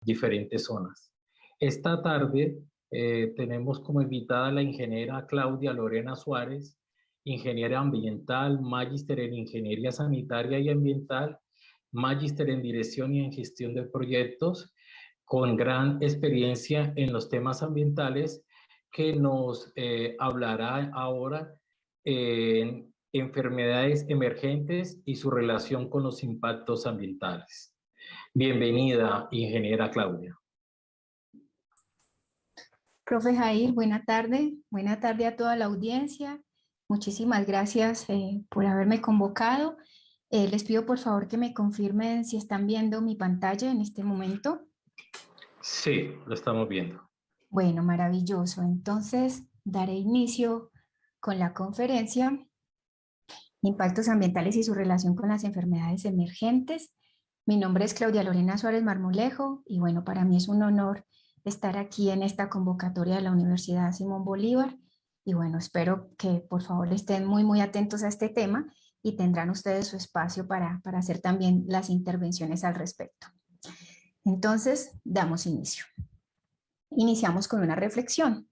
diferentes zonas. Esta tarde tenemos como invitada a la ingeniera Claudia Lorena Suárez, ingeniera ambiental, magíster en ingeniería sanitaria y ambiental, magíster en dirección y en gestión de proyectos, con gran experiencia en los temas ambientales, que nos hablará ahora en enfermedades emergentes y su relación con los impactos ambientales. Bienvenida, ingeniera Claudia. Profe Jair, buena tarde a toda la audiencia. Muchísimas gracias por haberme convocado. Les pido por favor que me confirmen si están viendo mi pantalla en este momento. Sí, lo estamos viendo. Bueno, maravilloso. Entonces, daré inicio con la conferencia Impactos ambientales y su relación con las enfermedades emergentes. Mi nombre es Claudia Lorena Suárez Marmolejo y bueno, para mí es un honor estar aquí en esta convocatoria de la Universidad Simón Bolívar y bueno, espero que por favor estén muy atentos a este tema y tendrán ustedes su espacio para hacer también las intervenciones al respecto. Entonces, damos inicio. Iniciamos con una reflexión.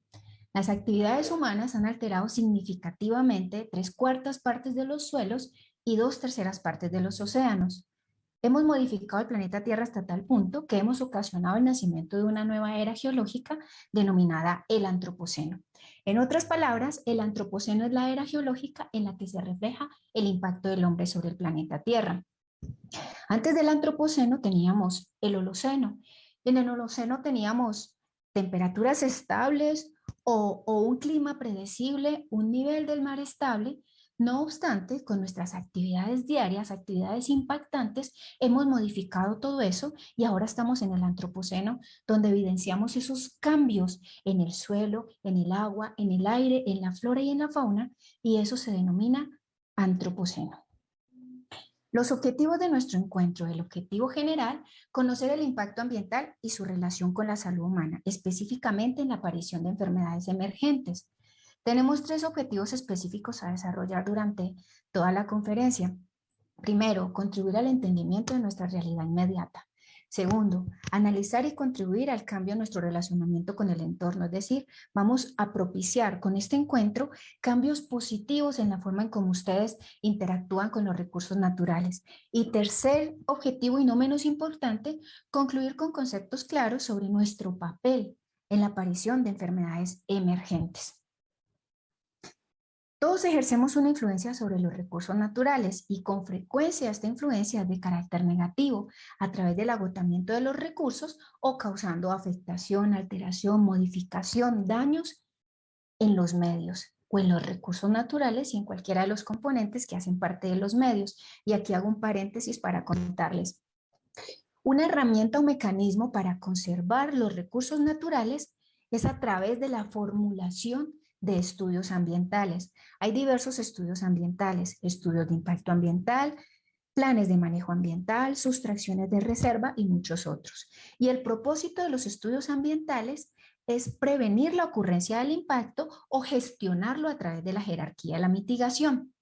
Las actividades humanas han alterado significativamente 3/4 partes de los suelos y 2/3 partes de los océanos. Hemos modificado el planeta Tierra hasta tal punto que hemos ocasionado el nacimiento de una nueva era geológica denominada el Antropoceno. En otras palabras, el Antropoceno es la era geológica en la que se refleja el impacto del hombre sobre el planeta Tierra. Antes del Antropoceno teníamos el Holoceno. En el Holoceno teníamos temperaturas estables o un clima predecible, un nivel del mar estable. No obstante, con nuestras actividades diarias, actividades impactantes, hemos modificado todo eso y ahora estamos en el Antropoceno, donde evidenciamos esos cambios en el suelo, en el agua, en el aire, en la flora y en la fauna, y eso se denomina Antropoceno. Los objetivos de nuestro encuentro, el objetivo general, conocer el impacto ambiental y su relación con la salud humana, específicamente en la aparición de enfermedades emergentes. Tenemos 3 objetivos específicos a desarrollar durante toda la conferencia. Primero, contribuir al entendimiento de nuestra realidad inmediata. Segundo, analizar y contribuir al cambio en nuestro relacionamiento con el entorno, es decir, vamos a propiciar con este encuentro cambios positivos en la forma en cómo ustedes interactúan con los recursos naturales. Y tercer objetivo, y no menos importante, concluir con conceptos claros sobre nuestro papel en la aparición de enfermedades emergentes. Todos ejercemos una influencia sobre los recursos naturales y con frecuencia esta influencia es de carácter negativo a través del agotamiento de los recursos o causando afectación, alteración, modificación, daños en los medios o en los recursos naturales y en cualquiera de los componentes que hacen parte de los medios. Y aquí hago un paréntesis para contarles. Una herramienta o mecanismo para conservar los recursos naturales es a través de la formulación de estudios ambientales. Hay diversos estudios ambientales, estudios de impacto ambiental, planes de manejo ambiental, sustracciones de reserva y muchos otros. Y el propósito de los estudios ambientales es prevenir la ocurrencia del impacto o gestionarlo a través de la jerarquía de la mitigación.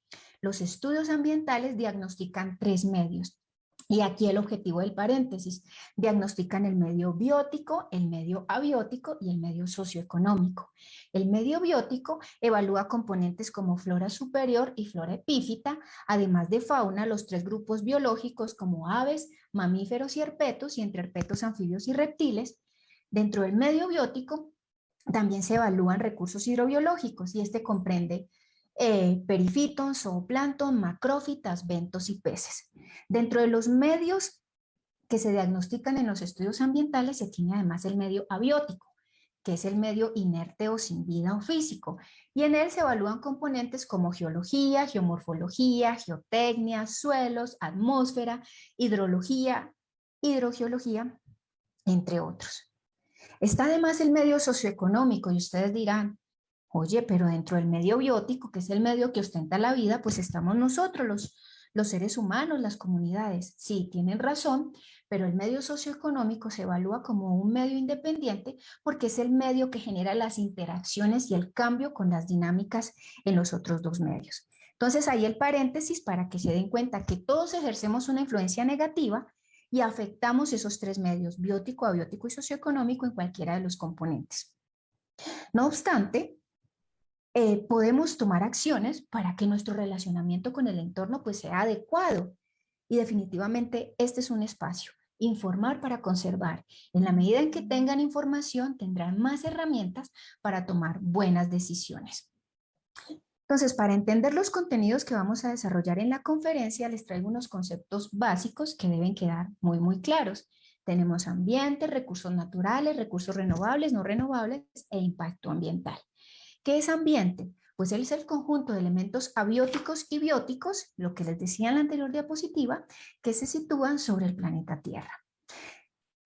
Los estudios ambientales diagnostican 3 medios. Y aquí el objetivo del paréntesis, diagnostican el medio biótico, el medio abiótico y el medio socioeconómico. El medio biótico evalúa componentes como flora superior y flora epífita, además de fauna, los 3 grupos biológicos como aves, mamíferos y herpetos, y entre herpetos, anfibios y reptiles. Dentro del medio biótico también se evalúan recursos hidrobiológicos y este comprende perifitos, zooplancton, macrófitas, bentos y peces. Dentro de los medios que se diagnostican en los estudios ambientales se tiene además el medio abiótico, que es el medio inerte o sin vida o físico, y en él se evalúan componentes como geología, geomorfología, geotecnia, suelos, atmósfera, hidrología, hidrogeología, entre otros. Está además el medio socioeconómico y ustedes dirán, oye, pero dentro del medio biótico, que es el medio que ostenta la vida, pues estamos nosotros, los seres humanos, las comunidades. Sí, tienen razón, pero el medio socioeconómico se evalúa como un medio independiente porque es el medio que genera las interacciones y el cambio con las dinámicas en los otros 2 medios. Entonces, ahí el paréntesis para que se den cuenta que todos ejercemos una influencia negativa y afectamos esos tres medios, biótico, abiótico y socioeconómico, en cualquiera de los componentes. No obstante, podemos tomar acciones para que nuestro relacionamiento con el entorno pues sea adecuado. Y definitivamente este es un espacio, informar para conservar. En la medida en que tengan información, tendrán más herramientas para tomar buenas decisiones. Entonces, para entender los contenidos que vamos a desarrollar en la conferencia, les traigo unos conceptos básicos que deben quedar muy claros. Tenemos ambiente, recursos naturales, recursos renovables, no renovables e impacto ambiental. ¿Qué es ambiente? Pues él es el conjunto de elementos abióticos y bióticos, lo que les decía en la anterior diapositiva, que se sitúan sobre el planeta Tierra.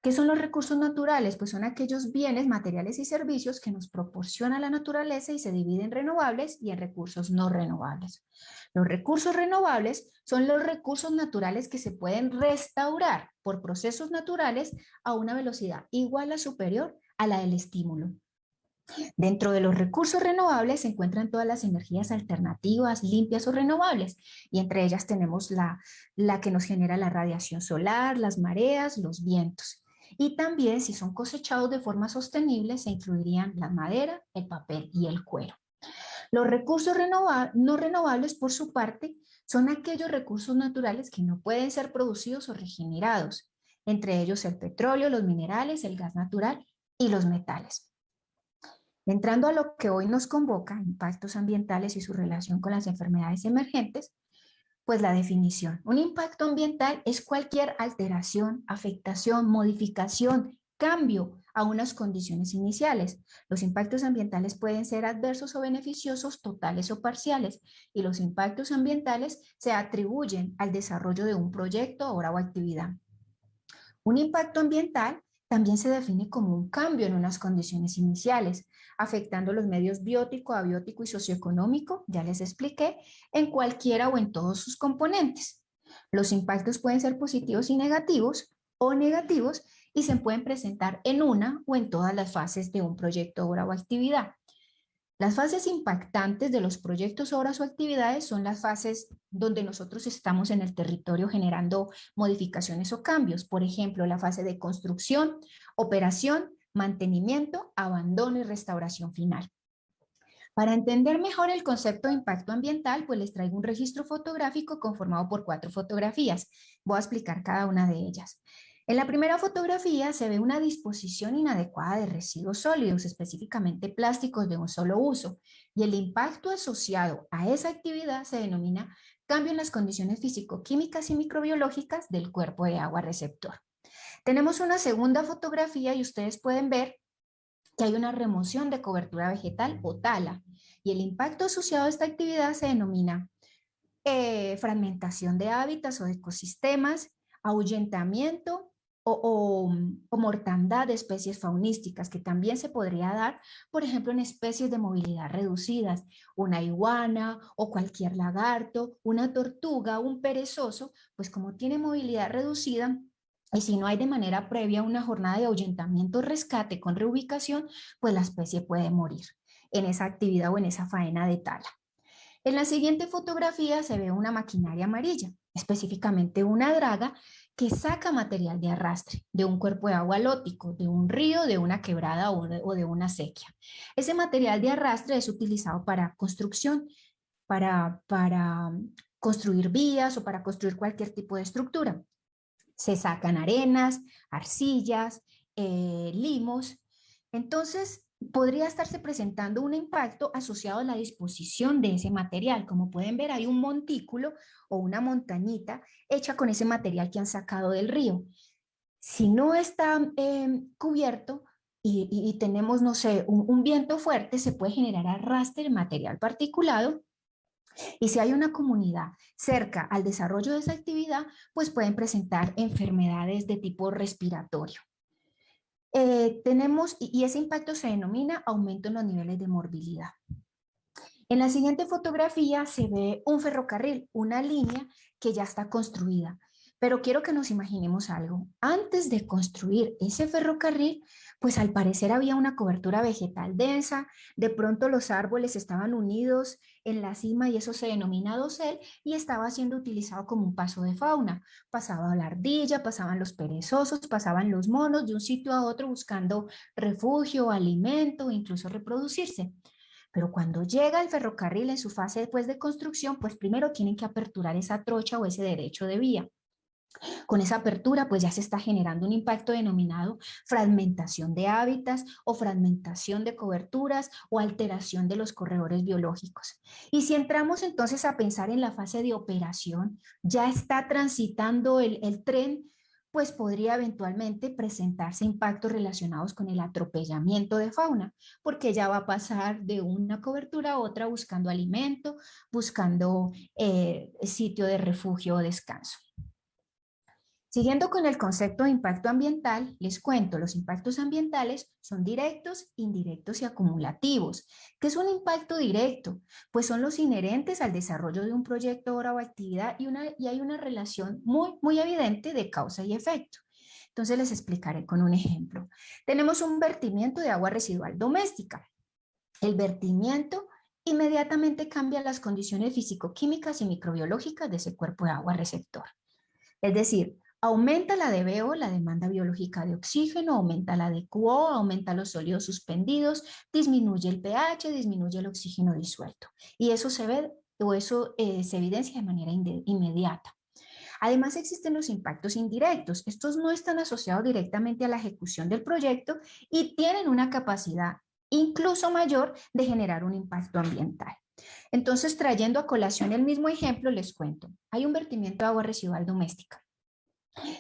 ¿Qué son los recursos naturales? Pues son aquellos bienes, materiales y servicios que nos proporciona la naturaleza y se dividen en renovables y en recursos no renovables. Los recursos renovables son los recursos naturales que se pueden restaurar por procesos naturales a una velocidad igual o superior a la del estímulo. Dentro de los recursos renovables se encuentran todas las energías alternativas, limpias o renovables, y entre ellas tenemos la que nos genera la radiación solar, las mareas, los vientos. Y también, si son cosechados de forma sostenible, se incluirían la madera, el papel y el cuero. Los recursos no renovables, por su parte, son aquellos recursos naturales que no pueden ser producidos o regenerados, entre ellos el petróleo, los minerales, el gas natural y los metales. Entrando a lo que hoy nos convoca, impactos ambientales y su relación con las enfermedades emergentes, pues la definición. Un impacto ambiental es cualquier alteración, afectación, modificación, cambio a unas condiciones iniciales. Los impactos ambientales pueden ser adversos o beneficiosos, totales o parciales, y los impactos ambientales se atribuyen al desarrollo de un proyecto, obra o actividad. Un impacto ambiental también se define como un cambio en unas condiciones iniciales, afectando los medios biótico, abiótico y socioeconómico, ya les expliqué, en cualquiera o en todos sus componentes. Los impactos pueden ser positivos y negativos, o negativos, y se pueden presentar en una o en todas las fases de un proyecto, obra o actividad. Las fases impactantes de los proyectos, obras o actividades son las fases donde nosotros estamos en el territorio generando modificaciones o cambios. Por ejemplo, la fase de construcción, operación, mantenimiento, abandono y restauración final. Para entender mejor el concepto de impacto ambiental, pues les traigo un registro fotográfico conformado por 4 fotografías. Voy a explicar cada una de ellas. En la primera fotografía se ve una disposición inadecuada de residuos sólidos, específicamente plásticos de un solo uso, y el impacto asociado a esa actividad se denomina cambio en las condiciones físico-químicas y microbiológicas del cuerpo de agua receptor. Tenemos una segunda fotografía y ustedes pueden ver que hay una remoción de cobertura vegetal o tala, y el impacto asociado a esta actividad se denomina fragmentación de hábitats o de ecosistemas, ahuyentamiento o mortandad de especies faunísticas, que también se podría dar, por ejemplo, en especies de movilidad reducidas, una iguana o cualquier lagarto, una tortuga, un perezoso, pues como tiene movilidad reducida, y si no hay de manera previa una jornada de ahuyentamiento o rescate con reubicación, pues la especie puede morir en esa actividad o en esa faena de tala. En la siguiente fotografía se ve una maquinaria amarilla, específicamente una draga que saca material de arrastre de un cuerpo de agua lótico, de un río, de una quebrada o de una acequia. Ese material de arrastre es utilizado para construcción, para construir vías o para construir cualquier tipo de estructura. Se sacan arenas, arcillas, limos. Entonces, podría estarse presentando un impacto asociado a la disposición de ese material. Como pueden ver, hay un montículo o una montañita hecha con ese material que han sacado del río. Si no está cubierto y tenemos, no sé, un viento fuerte, se puede generar arrastre de material particulado. Y si hay una comunidad cerca al desarrollo de esa actividad, pues pueden presentar enfermedades de tipo respiratorio. Y ese impacto se denomina aumento en los niveles de morbilidad. En la siguiente fotografía se ve un ferrocarril, una línea que ya está construida. Pero quiero que nos imaginemos algo. Antes de construir ese ferrocarril, pues al parecer había una cobertura vegetal densa, de pronto los árboles estaban unidos en la cima y eso se denomina dosel y estaba siendo utilizado como un paso de fauna. Pasaba la ardilla, pasaban los perezosos, pasaban los monos de un sitio a otro buscando refugio, alimento, incluso reproducirse. Pero cuando llega el ferrocarril en su fase después de construcción, pues primero tienen que aperturar esa trocha o ese derecho de vía. Con esa apertura, pues ya se está generando un impacto denominado fragmentación de hábitats o fragmentación de coberturas o alteración de los corredores biológicos. Y si entramos entonces a pensar en la fase de operación, ya está transitando el tren, pues podría eventualmente presentarse impactos relacionados con el atropellamiento de fauna, porque ya va a pasar de una cobertura a otra buscando alimento, buscando sitio de refugio o descanso. Siguiendo con el concepto de impacto ambiental, les cuento, los impactos ambientales son directos, indirectos y acumulativos. ¿Qué es un impacto directo? Pues son los inherentes al desarrollo de un proyecto, obra o actividad y hay una relación muy evidente de causa y efecto. Entonces les explicaré con un ejemplo. Tenemos un vertimiento de agua residual doméstica. El vertimiento inmediatamente cambia las condiciones físico-químicas y microbiológicas de ese cuerpo de agua receptor. Es decir, aumenta la DBO, la demanda biológica de oxígeno, aumenta la de QO, aumenta los sólidos suspendidos, disminuye el pH, disminuye el oxígeno disuelto. Y eso se ve o eso se evidencia de manera inmediata. Además, existen los impactos indirectos. Estos no están asociados directamente a la ejecución del proyecto y tienen una capacidad incluso mayor de generar un impacto ambiental. Entonces, trayendo a colación el mismo ejemplo, les cuento. Hay un vertimiento de agua residual doméstica.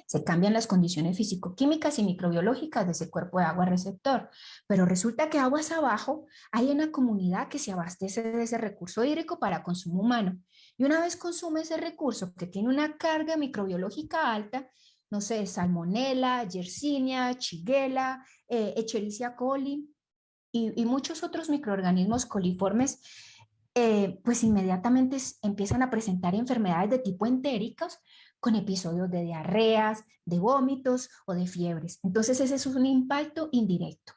Se cambian las condiciones físico-químicas y microbiológicas de ese cuerpo de agua receptor, pero resulta que aguas abajo hay una comunidad que se abastece de ese recurso hídrico para consumo humano. Y una vez consume ese recurso que tiene una carga microbiológica alta, no sé, salmonella, yersinia, shigella, Escherichia coli y muchos otros microorganismos coliformes, pues inmediatamente empiezan a presentar enfermedades de tipo entéricas con episodios de diarreas, de vómitos o de fiebres. Entonces ese es un impacto indirecto.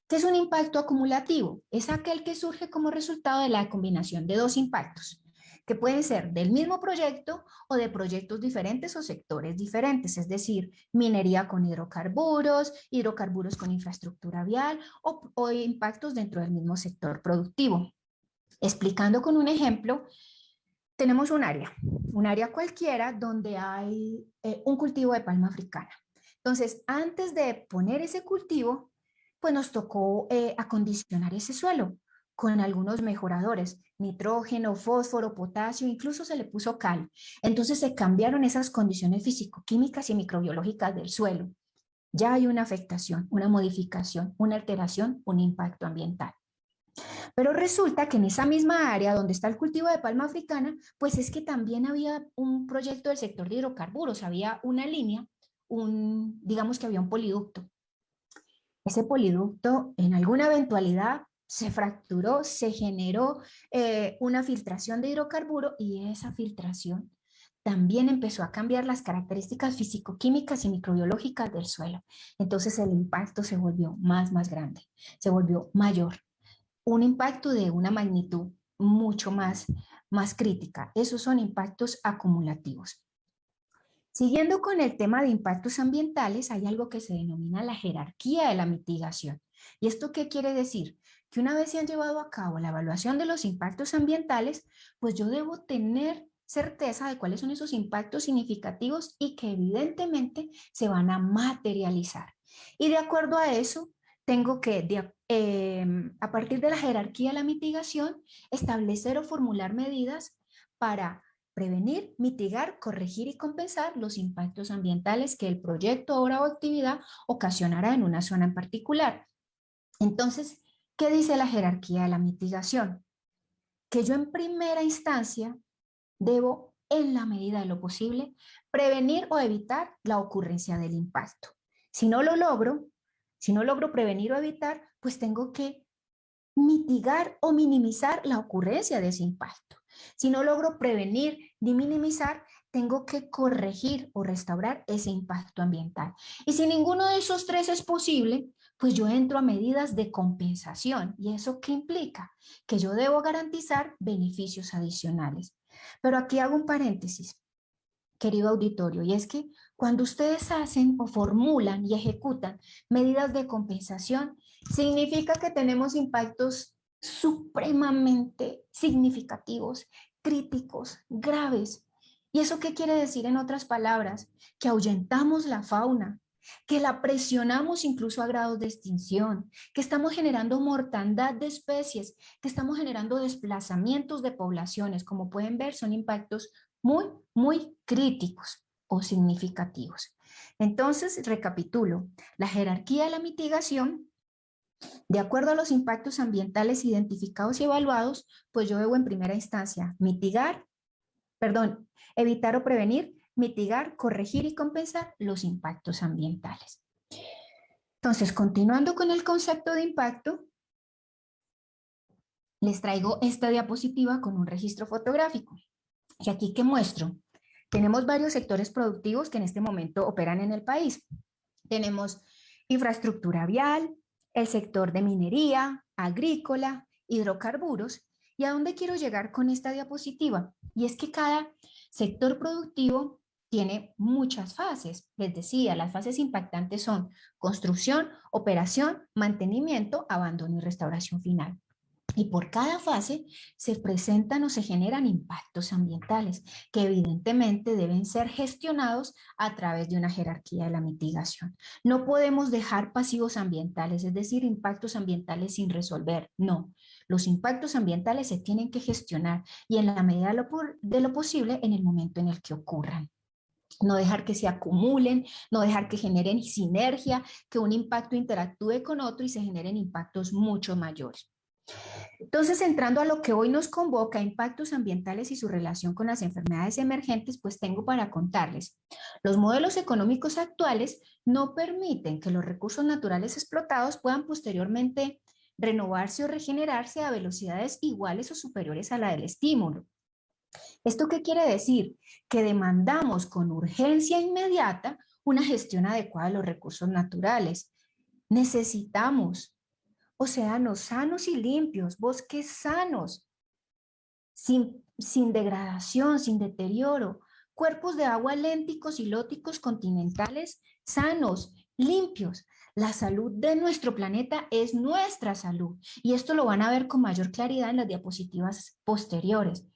¿Qué es un impacto acumulativo? Es aquel que surge como resultado de la combinación de dos impactos, que pueden ser del mismo proyecto o de proyectos diferentes o sectores diferentes, es decir, minería con hidrocarburos, hidrocarburos con infraestructura vial o impactos dentro del mismo sector productivo. Explicando con un ejemplo, tenemos un área cualquiera donde hay un cultivo de palma africana. Entonces, antes de poner ese cultivo, pues nos tocó acondicionar ese suelo con algunos mejoradores, nitrógeno, fósforo, potasio, incluso se le puso cal. Entonces se cambiaron esas condiciones físico-químicas y microbiológicas del suelo. Ya hay una afectación, una modificación, una alteración, un impacto ambiental. Pero resulta que en esa misma área donde está el cultivo de palma africana, pues es que también había un proyecto del sector de hidrocarburos, había una línea, digamos que había un poliducto. Ese poliducto en alguna eventualidad se fracturó, se generó una filtración de hidrocarburo y esa filtración también empezó a cambiar las características físico-químicas y microbiológicas del suelo. Entonces el impacto se volvió más grande, se volvió mayor. Un impacto de una magnitud mucho más crítica. Esos son impactos acumulativos. Siguiendo con el tema de impactos ambientales, hay algo que se denomina la jerarquía de la mitigación. ¿Y esto qué quiere decir? Que una vez se han llevado a cabo la evaluación de los impactos ambientales, pues yo debo tener certeza de cuáles son esos impactos significativos y que evidentemente se van a materializar. Y de acuerdo a eso, tengo que, a partir de la jerarquía de la mitigación, establecer o formular medidas para prevenir, mitigar, corregir y compensar los impactos ambientales que el proyecto, obra o actividad ocasionará en una zona en particular. Entonces, ¿qué dice la jerarquía de la mitigación? Que yo en primera instancia debo, en la medida de lo posible, prevenir o evitar la ocurrencia del impacto. Si no lo logro, si no logro prevenir o evitar, pues tengo que mitigar o minimizar la ocurrencia de ese impacto. Si no logro prevenir ni minimizar, tengo que corregir o restaurar ese impacto ambiental. Y si ninguno de esos tres es posible, pues yo entro a medidas de compensación. ¿Y eso qué implica? Que yo debo garantizar beneficios adicionales. Pero aquí hago un paréntesis, querido auditorio, y es que cuando ustedes hacen o formulan y ejecutan medidas de compensación, significa que tenemos impactos supremamente significativos, críticos, graves. ¿Y eso qué quiere decir en otras palabras? Que ahuyentamos la fauna, que la presionamos incluso a grados de extinción, que estamos generando mortandad de especies, que estamos generando desplazamientos de poblaciones. Como pueden ver, son impactos muy críticos o significativos. Entonces, recapitulo, la jerarquía de la mitigación, de acuerdo a los impactos ambientales identificados y evaluados, pues yo debo en primera instancia evitar o prevenir, mitigar, corregir y compensar los impactos ambientales. Entonces, continuando con el concepto de impacto, les traigo esta diapositiva con un registro fotográfico. Y aquí que muestro, tenemos varios sectores productivos que en este momento operan en el país. Tenemos infraestructura vial, el sector de minería, agrícola, hidrocarburos. ¿Y a dónde quiero llegar con esta diapositiva? Y es que cada sector productivo tiene muchas fases. Les decía, las fases impactantes son construcción, operación, mantenimiento, abandono y restauración final. Y por cada fase se presentan o se generan impactos ambientales que evidentemente deben ser gestionados a través de una jerarquía de la mitigación. No podemos dejar pasivos ambientales, es decir, impactos ambientales sin resolver. No, los impactos ambientales se tienen que gestionar y en la medida de lo posible en el momento en el que ocurran. No dejar que se acumulen, no dejar que generen sinergia, que un impacto interactúe con otro y se generen impactos mucho mayores. Entonces, entrando a lo que hoy nos convoca, impactos ambientales y su relación con las enfermedades emergentes, pues tengo para contarles. Los modelos económicos actuales no permiten que los recursos naturales explotados puedan posteriormente renovarse o regenerarse a velocidades iguales o superiores a la del estímulo. ¿Esto qué quiere decir? Que demandamos con urgencia inmediata una gestión adecuada de los recursos naturales. Necesitamos océanos sanos y limpios, bosques sanos, sin degradación, sin deterioro, cuerpos de agua lénticos y lóticos continentales sanos, limpios. La salud de nuestro planeta es nuestra salud y esto lo van a ver con mayor claridad en las diapositivas posteriores.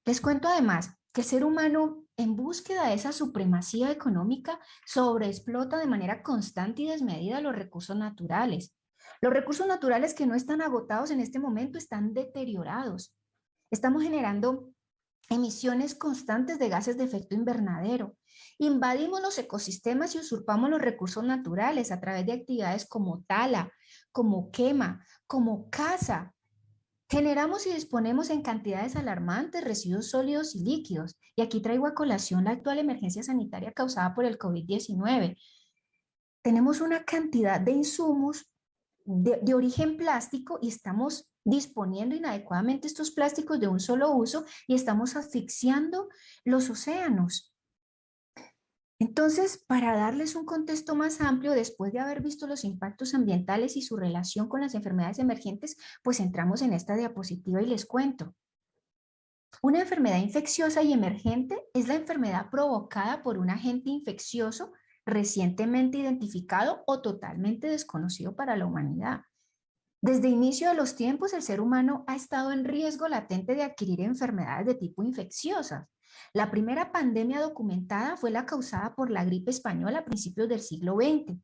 Les cuento además que el ser humano, en búsqueda de esa supremacía económica, sobreexplota de manera constante y desmedida los recursos naturales. Los recursos naturales que no están agotados en este momento están deteriorados. Estamos generando emisiones constantes de gases de efecto invernadero. Invadimos los ecosistemas y usurpamos los recursos naturales a través de actividades como tala, como quema, como caza. Generamos y disponemos en cantidades alarmantes residuos sólidos y líquidos. Y aquí traigo a colación la actual emergencia sanitaria causada por el COVID-19. Tenemos una cantidad de insumos de origen plástico y estamos disponiendo inadecuadamente estos plásticos de un solo uso y estamos asfixiando los océanos. Entonces, para darles un contexto más amplio, después de haber visto los impactos ambientales y su relación con las enfermedades emergentes, pues entramos en esta diapositiva y les cuento. Una enfermedad infecciosa y emergente es la enfermedad provocada por un agente infeccioso recientemente identificado o totalmente desconocido para la humanidad. Desde inicio de los tiempos, el ser humano ha estado en riesgo latente de adquirir enfermedades de tipo infecciosas. La primera pandemia documentada fue la causada por la gripe española a principios del siglo XX.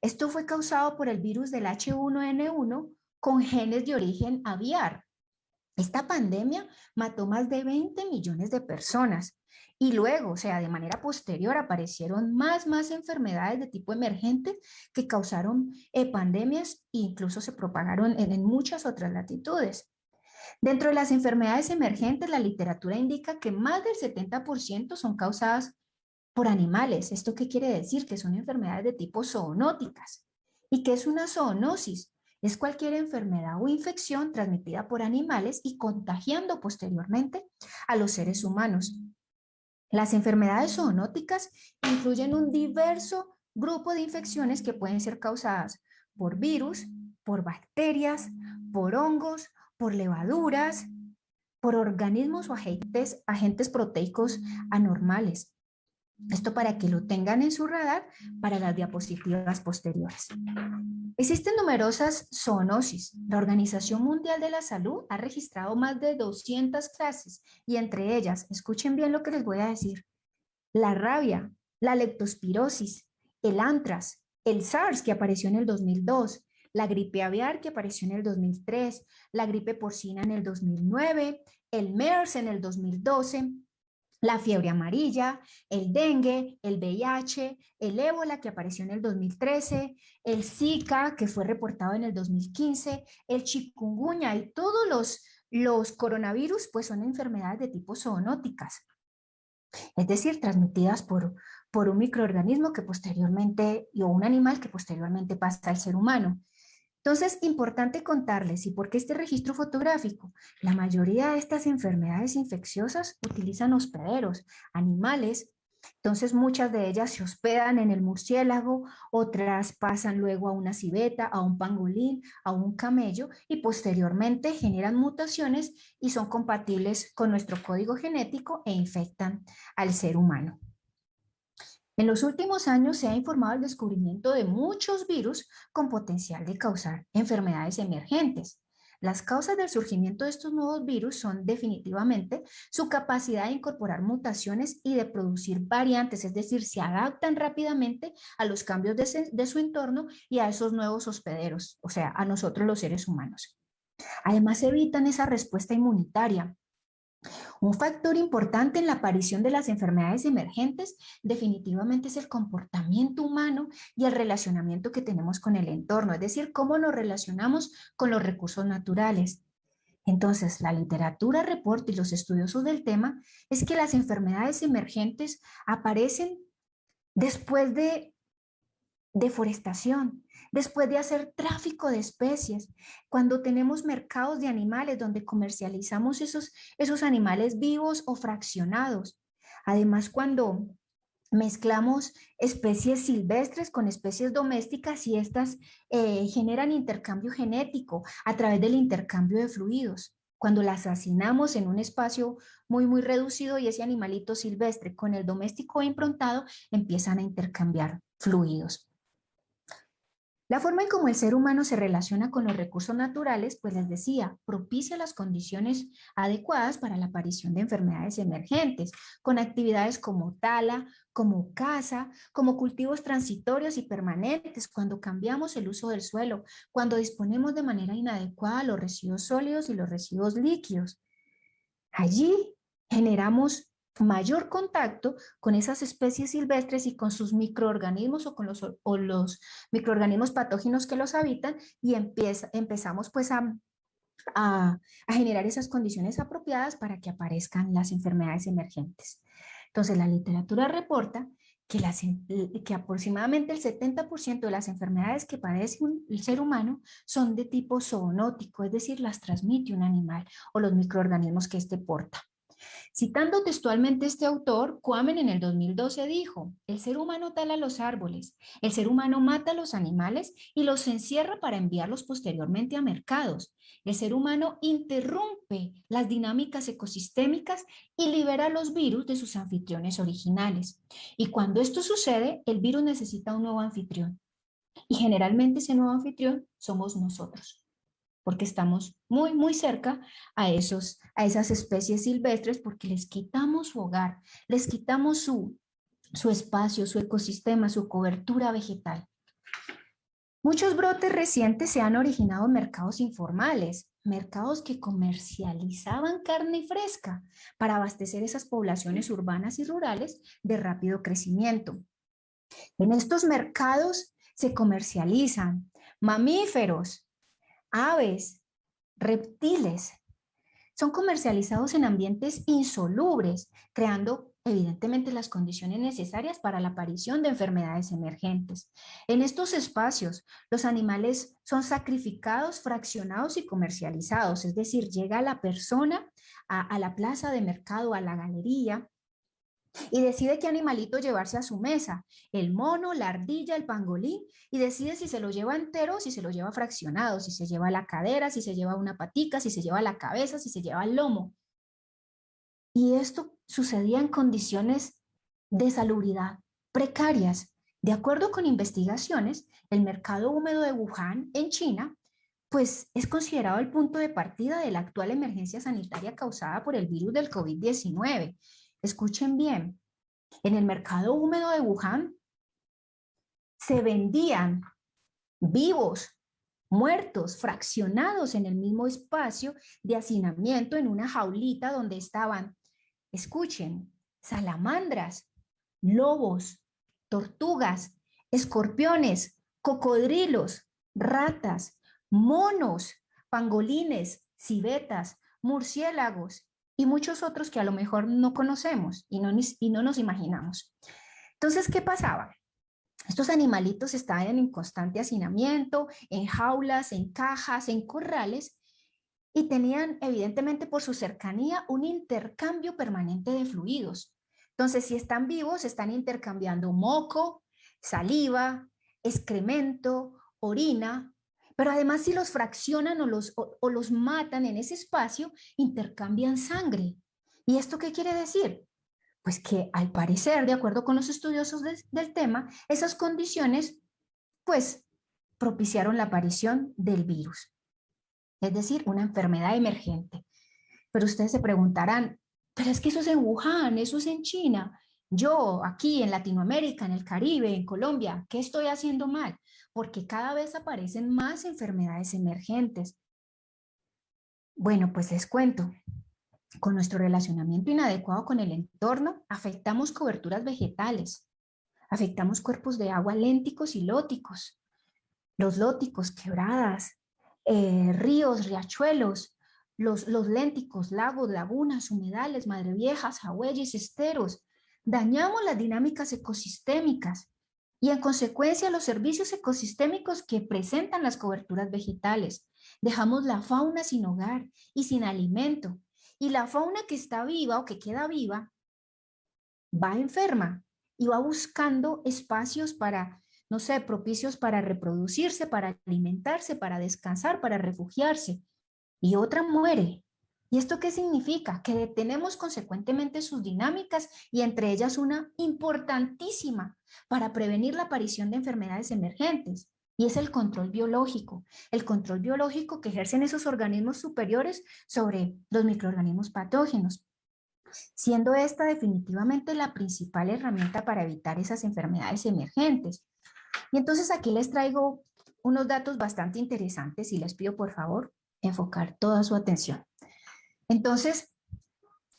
Esto fue causado por el virus del H1N1 con genes de origen aviar. Esta pandemia mató más de 20 millones de personas y luego, o sea, de manera posterior aparecieron más enfermedades de tipo emergente que causaron pandemias e incluso se propagaron en muchas otras latitudes. Dentro de las enfermedades emergentes, la literatura indica que más del 70% son causadas por animales. ¿Esto qué quiere decir? Que son enfermedades de tipo zoonóticas. ¿Y qué es una zoonosis? Es cualquier enfermedad o infección transmitida por animales y contagiando posteriormente a los seres humanos. Las enfermedades zoonóticas incluyen un diverso grupo de infecciones que pueden ser causadas por virus, por bacterias, por hongos, por levaduras, por organismos o agentes proteicos anormales. Esto para que lo tengan en su radar para las diapositivas posteriores. Existen numerosas zoonosis. La Organización Mundial de la Salud ha registrado más de 200 clases y entre ellas, escuchen bien lo que les voy a decir, la rabia, la leptospirosis, el anthrax, el SARS que apareció en el 2002, la gripe aviar que apareció en el 2003, la gripe porcina en el 2009, el MERS en el 2012, la fiebre amarilla, el dengue, el VIH, el ébola que apareció en el 2013, el Zika que fue reportado en el 2015, el chikungunya y todos los coronavirus pues son enfermedades de tipo zoonóticas, es decir, transmitidas por un microorganismo que posteriormente, o un animal que posteriormente pasa al ser humano. Entonces, importante contarles, ¿y por qué este registro fotográfico? La mayoría de estas enfermedades infecciosas utilizan hospederos, animales. Entonces, muchas de ellas se hospedan en el murciélago, otras pasan luego a una civeta, a un pangolín, a un camello y posteriormente generan mutaciones y son compatibles con nuestro código genético e infectan al ser humano. En los últimos años se ha informado el descubrimiento de muchos virus con potencial de causar enfermedades emergentes. Las causas del surgimiento de estos nuevos virus son definitivamente su capacidad de incorporar mutaciones y de producir variantes, es decir, se adaptan rápidamente a los cambios de su entorno y a esos nuevos hospederos, o sea, a nosotros los seres humanos. Además, evitan esa respuesta inmunitaria. Un factor importante en la aparición de las enfermedades emergentes definitivamente es el comportamiento humano y el relacionamiento que tenemos con el entorno, es decir, cómo nos relacionamos con los recursos naturales. Entonces, la literatura reporta y los estudiosos del tema es que las enfermedades emergentes aparecen después de deforestación, después de hacer tráfico de especies, cuando tenemos mercados de animales donde comercializamos esos animales vivos o fraccionados. Además, cuando mezclamos especies silvestres con especies domésticas y estas generan intercambio genético a través del intercambio de fluidos. Cuando las hacinamos en un espacio muy reducido y ese animalito silvestre con el doméstico improntado empiezan a intercambiar fluidos. La forma en cómo el ser humano se relaciona con los recursos naturales, pues les decía, propicia las condiciones adecuadas para la aparición de enfermedades emergentes, con actividades como tala, como caza, como cultivos transitorios y permanentes, cuando cambiamos el uso del suelo, cuando disponemos de manera inadecuada los residuos sólidos y los residuos líquidos. Allí generamos mayor contacto con esas especies silvestres y con sus microorganismos o con los microorganismos patógenos que los habitan y empezamos pues a generar esas condiciones apropiadas para que aparezcan las enfermedades emergentes. Entonces la literatura reporta que aproximadamente el 70% de las enfermedades que padece el ser humano son de tipo zoonótico, es decir, las transmite un animal o los microorganismos que éste porta. Citando textualmente este autor, Quammen en el 2012 dijo, el ser humano tala los árboles, el ser humano mata a los animales y los encierra para enviarlos posteriormente a mercados. El ser humano interrumpe las dinámicas ecosistémicas y libera los virus de sus anfitriones originales. Y cuando esto sucede, el virus necesita un nuevo anfitrión. Y generalmente ese nuevo anfitrión somos nosotros, porque estamos muy cerca a esas especies silvestres porque les quitamos su hogar, les quitamos su espacio, su ecosistema, su cobertura vegetal. Muchos brotes recientes se han originado en mercados informales, mercados que comercializaban carne fresca para abastecer esas poblaciones urbanas y rurales de rápido crecimiento. En estos mercados se comercializan mamíferos, aves, reptiles, son comercializados en ambientes insalubres, creando evidentemente las condiciones necesarias para la aparición de enfermedades emergentes. En estos espacios, los animales son sacrificados, fraccionados y comercializados, es decir, llega la persona a la plaza de mercado, a la galería, y decide qué animalito llevarse a su mesa, el mono, la ardilla, el pangolín, y decide si se lo lleva entero o si se lo lleva fraccionado, si se lleva la cadera, si se lleva una patica, si se lleva la cabeza, si se lleva el lomo. Y esto sucedía en condiciones de salubridad precarias. De acuerdo con investigaciones, el mercado húmedo de Wuhan, en China, pues es considerado el punto de partida de la actual emergencia sanitaria causada por el virus del COVID-19. Escuchen bien, en el mercado húmedo de Wuhan se vendían vivos, muertos, fraccionados en el mismo espacio de hacinamiento en una jaulita donde estaban, escuchen, salamandras, lobos, tortugas, escorpiones, cocodrilos, ratas, monos, pangolines, civetas, murciélagos y muchos otros que a lo mejor no conocemos y no nos imaginamos. Entonces, ¿qué pasaba? Estos animalitos estaban en constante hacinamiento, en jaulas, en cajas, en corrales, y tenían evidentemente por su cercanía un intercambio permanente de fluidos. Entonces, si están vivos, están intercambiando moco, saliva, excremento, orina, pero además si los fraccionan o los matan en ese espacio, intercambian sangre. ¿Y esto qué quiere decir? Pues que al parecer, de acuerdo con los estudiosos del tema, esas condiciones pues propiciaron la aparición del virus, es decir, una enfermedad emergente. Pero ustedes se preguntarán, pero es que eso es en Wuhan, eso es en China. Yo aquí en Latinoamérica, en el Caribe, en Colombia, ¿qué estoy haciendo mal? Porque cada vez aparecen más enfermedades emergentes. Bueno, pues les cuento. Con nuestro relacionamiento inadecuado con el entorno, afectamos coberturas vegetales, afectamos cuerpos de agua lénticos y lóticos. Los lóticos, quebradas, ríos, riachuelos, los lénticos, lagos, lagunas, humedales, madreviejas, jagüeyes, esteros. Dañamos las dinámicas ecosistémicas y en consecuencia los servicios ecosistémicos que presentan las coberturas vegetales. Dejamos la fauna sin hogar y sin alimento. Y la fauna que está viva o que queda viva va enferma y va buscando espacios para, no sé, propicios para reproducirse, para alimentarse, para descansar, para refugiarse. Y otra muere. ¿Y esto qué significa? Que detenemos consecuentemente sus dinámicas y entre ellas una importantísima para prevenir la aparición de enfermedades emergentes. Y es el control biológico que ejercen esos organismos superiores sobre los microorganismos patógenos, siendo esta definitivamente la principal herramienta para evitar esas enfermedades emergentes. Y entonces aquí les traigo unos datos bastante interesantes y les pido por favor enfocar toda su atención. Entonces,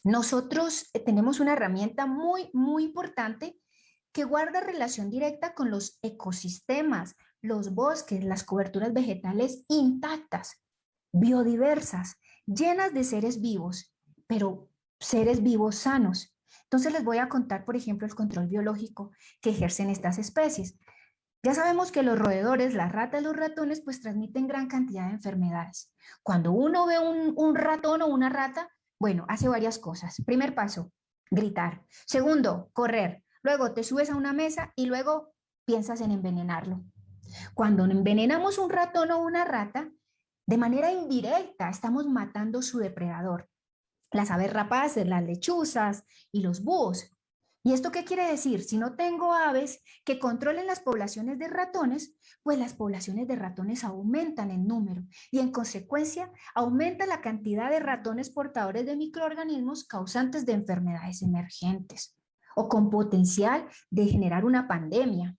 nosotros tenemos una herramienta muy importante que guarda relación directa con los ecosistemas, los bosques, las coberturas vegetales intactas, biodiversas, llenas de seres vivos, pero seres vivos sanos. Entonces les voy a contar, por ejemplo, el control biológico que ejercen estas especies. Ya sabemos que los roedores, las ratas, los ratones, pues transmiten gran cantidad de enfermedades. Cuando uno ve un ratón o una rata, bueno, hace varias cosas. Primer paso, gritar. Segundo, correr. Luego te subes a una mesa y luego piensas en envenenarlo. Cuando envenenamos un ratón o una rata, de manera indirecta estamos matando su depredador. Las aves rapaces, las lechuzas y los búhos. ¿Y esto qué quiere decir? Si no tengo aves que controlen las poblaciones de ratones, pues las poblaciones de ratones aumentan en número y en consecuencia aumenta la cantidad de ratones portadores de microorganismos causantes de enfermedades emergentes o con potencial de generar una pandemia.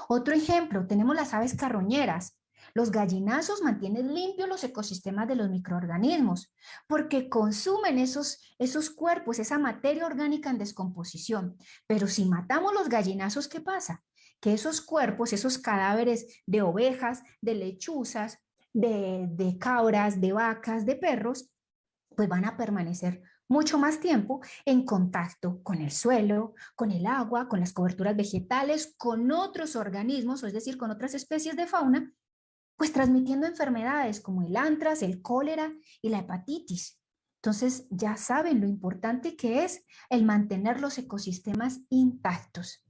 Otro ejemplo, tenemos las aves carroñeras. Los gallinazos mantienen limpios los ecosistemas de los microorganismos porque consumen esos cuerpos, esa materia orgánica en descomposición. Pero si matamos los gallinazos, ¿qué pasa? Que esos cuerpos, esos cadáveres de ovejas, de lechuzas, de cabras, de vacas, de perros, pues van a permanecer mucho más tiempo en contacto con el suelo, con el agua, con las coberturas vegetales, con otros organismos, es decir, con otras especies de fauna, pues transmitiendo enfermedades como el antrax, el cólera y la hepatitis. Entonces ya saben lo importante que es el mantener los ecosistemas intactos.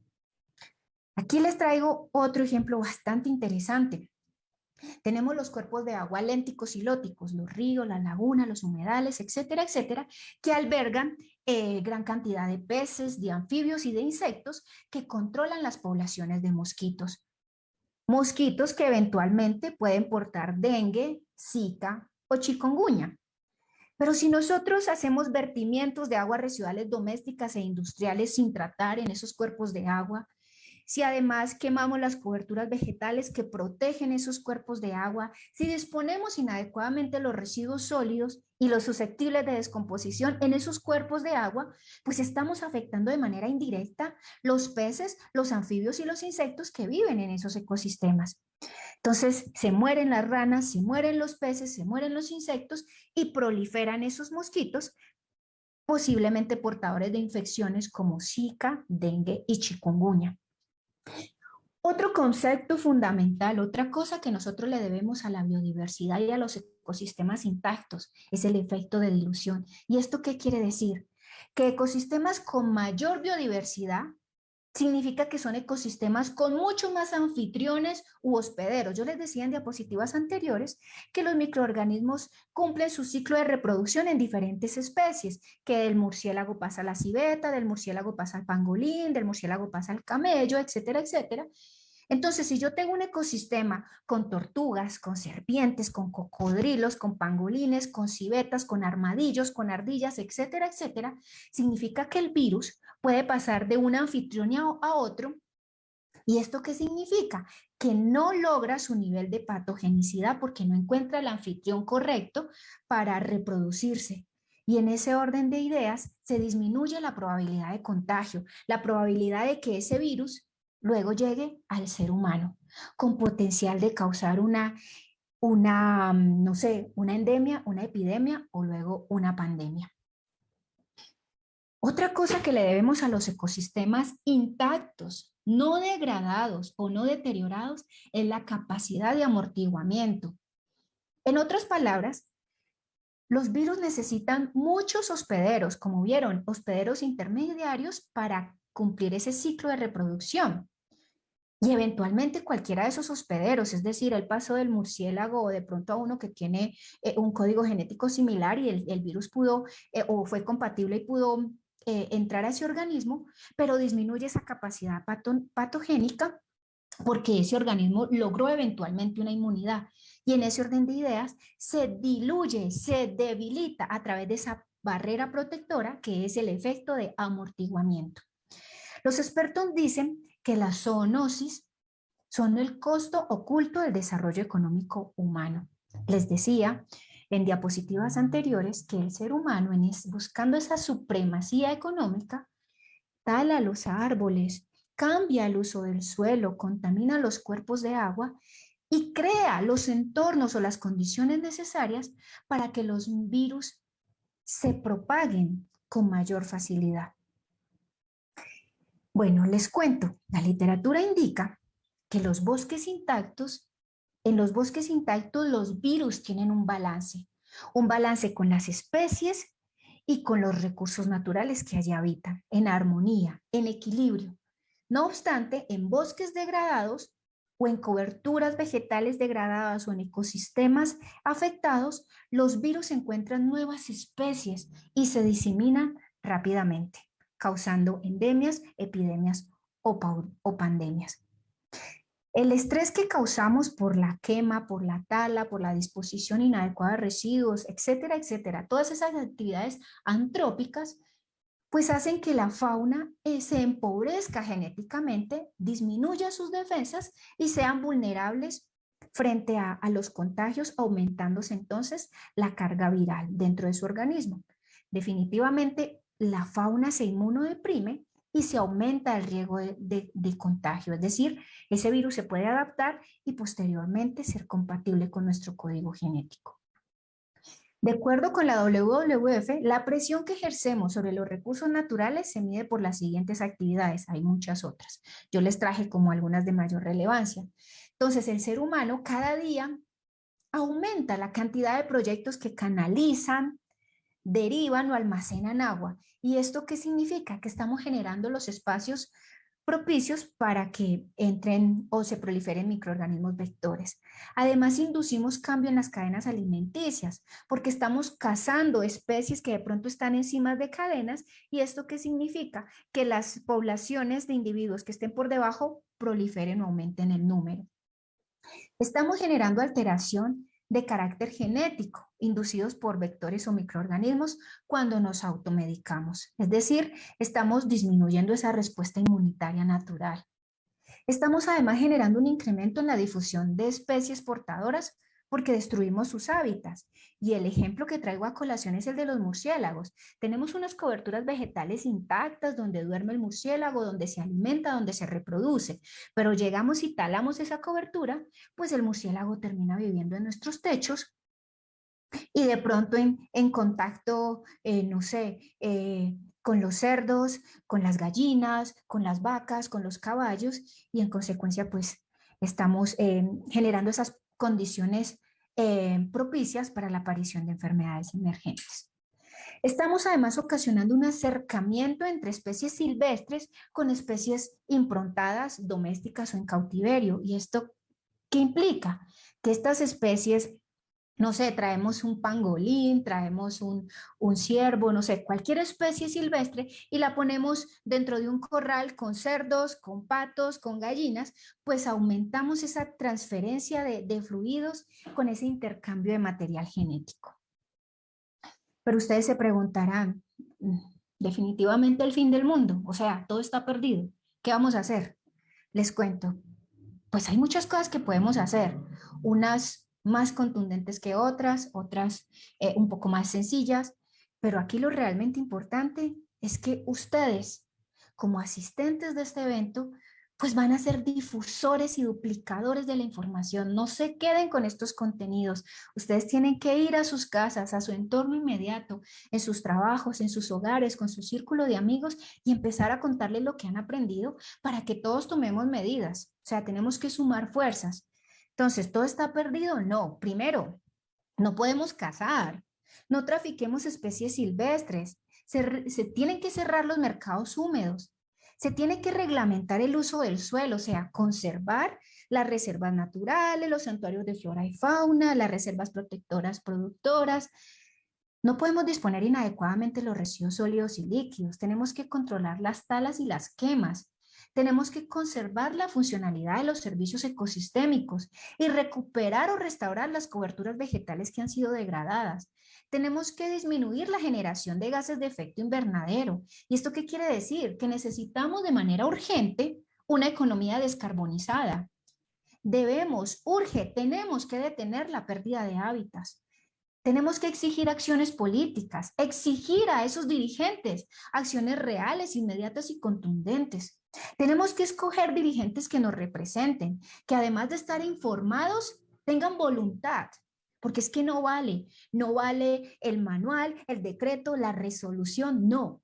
Aquí les traigo otro ejemplo bastante interesante. Tenemos los cuerpos de agua lénticos y lóticos, los ríos, las lagunas, los humedales, etcétera, que albergan gran cantidad de peces, de anfibios y de insectos que controlan las poblaciones de mosquitos. Mosquitos que eventualmente pueden portar dengue, zika o chikungunya. Pero si nosotros hacemos vertimientos de aguas residuales domésticas e industriales sin tratar en esos cuerpos de agua, si además quemamos las coberturas vegetales que protegen esos cuerpos de agua, si disponemos inadecuadamente los residuos sólidos y los susceptibles de descomposición en esos cuerpos de agua, pues estamos afectando de manera indirecta los peces, los anfibios y los insectos que viven en esos ecosistemas. Entonces se mueren las ranas, se mueren los peces, se mueren los insectos y proliferan esos mosquitos, posiblemente portadores de infecciones como Zika, dengue y chikungunya. Otro concepto fundamental, otra cosa que nosotros le debemos a la biodiversidad y a los ecosistemas intactos es el efecto de dilución. ¿Y esto qué quiere decir? Que ecosistemas con mayor biodiversidad significa que son ecosistemas con mucho más anfitriones u hospederos. Yo les decía en diapositivas anteriores que los microorganismos cumplen su ciclo de reproducción en diferentes especies, que del murciélago pasa a la civeta, del murciélago pasa al pangolín, del murciélago pasa al camello, etcétera. Entonces, si yo tengo un ecosistema con tortugas, con serpientes, con cocodrilos, con pangolines, con civetas, con armadillos, con ardillas, etcétera, significa que el virus puede pasar de un anfitrión a otro. ¿Y esto qué significa? Que no logra su nivel de patogenicidad porque no encuentra el anfitrión correcto para reproducirse. Y en ese orden de ideas se disminuye la probabilidad de contagio, la probabilidad de que ese virus luego llegue al ser humano, con potencial de causar no sé, una endemia, una epidemia o luego una pandemia. Otra cosa que le debemos a los ecosistemas intactos, no degradados o no deteriorados, es la capacidad de amortiguamiento. En otras palabras, los virus necesitan muchos hospederos, como vieron, hospederos intermediarios para cumplir ese ciclo de reproducción. Y eventualmente cualquiera de esos hospederos, es decir, el paso del murciélago o de pronto a uno que tiene un código genético similar y el virus pudo o fue compatible y pudo entrar a ese organismo, pero disminuye esa capacidad patogénica porque ese organismo logró eventualmente una inmunidad. Y en ese orden de ideas se diluye, se debilita a través de esa barrera protectora que es el efecto de amortiguamiento. Los expertos dicen que las zoonosis son el costo oculto del desarrollo económico humano. Les decía en diapositivas anteriores que el ser humano, buscando esa supremacía económica, tala los árboles, cambia el uso del suelo, contamina los cuerpos de agua y crea los entornos o las condiciones necesarias para que los virus se propaguen con mayor facilidad. Bueno, les cuento, la literatura indica que en los bosques intactos los virus tienen un balance con las especies y con los recursos naturales que allí habitan, en armonía, en equilibrio. No obstante, en bosques degradados o en coberturas vegetales degradadas o en ecosistemas afectados, los virus encuentran nuevas especies y se diseminan rápidamente, causando endemias, epidemias o pandemias. El estrés que causamos por la quema, por la tala, por la disposición inadecuada de residuos, etcétera, todas esas actividades antrópicas, pues hacen que la fauna se empobrezca genéticamente, disminuya sus defensas y sean vulnerables frente a los contagios, aumentándose entonces la carga viral dentro de su organismo. Definitivamente, la fauna se inmunodeprime y se aumenta el riesgo de contagio, es decir, ese virus se puede adaptar y posteriormente ser compatible con nuestro código genético. De acuerdo con la WWF, la presión que ejercemos sobre los recursos naturales se mide por las siguientes actividades, hay muchas otras. Yo les traje como algunas de mayor relevancia. Entonces, el ser humano cada día aumenta la cantidad de proyectos que canalizan derivan o almacenan agua. ¿Y esto qué significa? Que estamos generando los espacios propicios para que entren o se proliferen microorganismos vectores. Además, inducimos cambio en las cadenas alimenticias, porque estamos cazando especies que de pronto están encima de cadenas, y esto qué significa? Que las poblaciones de individuos que estén por debajo proliferen o aumenten el número. Estamos generando alteración de carácter genético inducidos por vectores o microorganismos cuando nos automedicamos. Es decir, estamos disminuyendo esa respuesta inmunitaria natural. Estamos además generando un incremento en la difusión de especies portadoras porque destruimos sus hábitats. Y el ejemplo que traigo a colación es el de los murciélagos. Tenemos unas coberturas vegetales intactas donde duerme el murciélago, donde se alimenta, donde se reproduce, pero llegamos y talamos esa cobertura, pues el murciélago termina viviendo en nuestros techos y de pronto en contacto, no sé, con los cerdos, con las gallinas, con las vacas, con los caballos, y en consecuencia pues estamos generando esas condiciones propicias para la aparición de enfermedades emergentes. Estamos además ocasionando un acercamiento entre especies silvestres con especies improntadas, domésticas o en cautiverio. ¿Y esto qué implica? Que estas especies, no sé, traemos un pangolín, traemos un ciervo, no sé, cualquier especie silvestre, y la ponemos dentro de un corral con cerdos, con patos, con gallinas, pues aumentamos esa transferencia de fluidos con ese intercambio de material genético. Pero ustedes se preguntarán, definitivamente el fin del mundo, o sea, todo está perdido, ¿qué vamos a hacer? Les cuento, pues hay muchas cosas que podemos hacer, unas más contundentes que otras, otras un poco más sencillas, pero aquí lo realmente importante es que ustedes, como asistentes de este evento, pues van a ser difusores y duplicadores de la información. No se queden con estos contenidos. Ustedes tienen que ir a sus casas, a su entorno inmediato, en sus trabajos, en sus hogares, con su círculo de amigos, y empezar a contarles lo que han aprendido para que todos tomemos medidas. O sea, tenemos que sumar fuerzas. Entonces, ¿todo está perdido? No. Primero, no podemos cazar, no trafiquemos especies silvestres, se tienen que cerrar los mercados húmedos, se tiene que reglamentar el uso del suelo, o sea, conservar las reservas naturales, los santuarios de flora y fauna, las reservas protectoras productoras. No podemos disponer inadecuadamente los residuos sólidos y líquidos, tenemos que controlar las talas y las quemas. Tenemos que conservar la funcionalidad de los servicios ecosistémicos y recuperar o restaurar las coberturas vegetales que han sido degradadas. Tenemos que disminuir la generación de gases de efecto invernadero. ¿Y esto qué quiere decir? Que necesitamos de manera urgente una economía descarbonizada. Tenemos que detener la pérdida de hábitats. Tenemos que exigir acciones políticas, exigir a esos dirigentes acciones reales, inmediatas y contundentes. Tenemos que escoger dirigentes que nos representen, que además de estar informados, tengan voluntad, porque es que no vale el manual, el decreto, la resolución, no,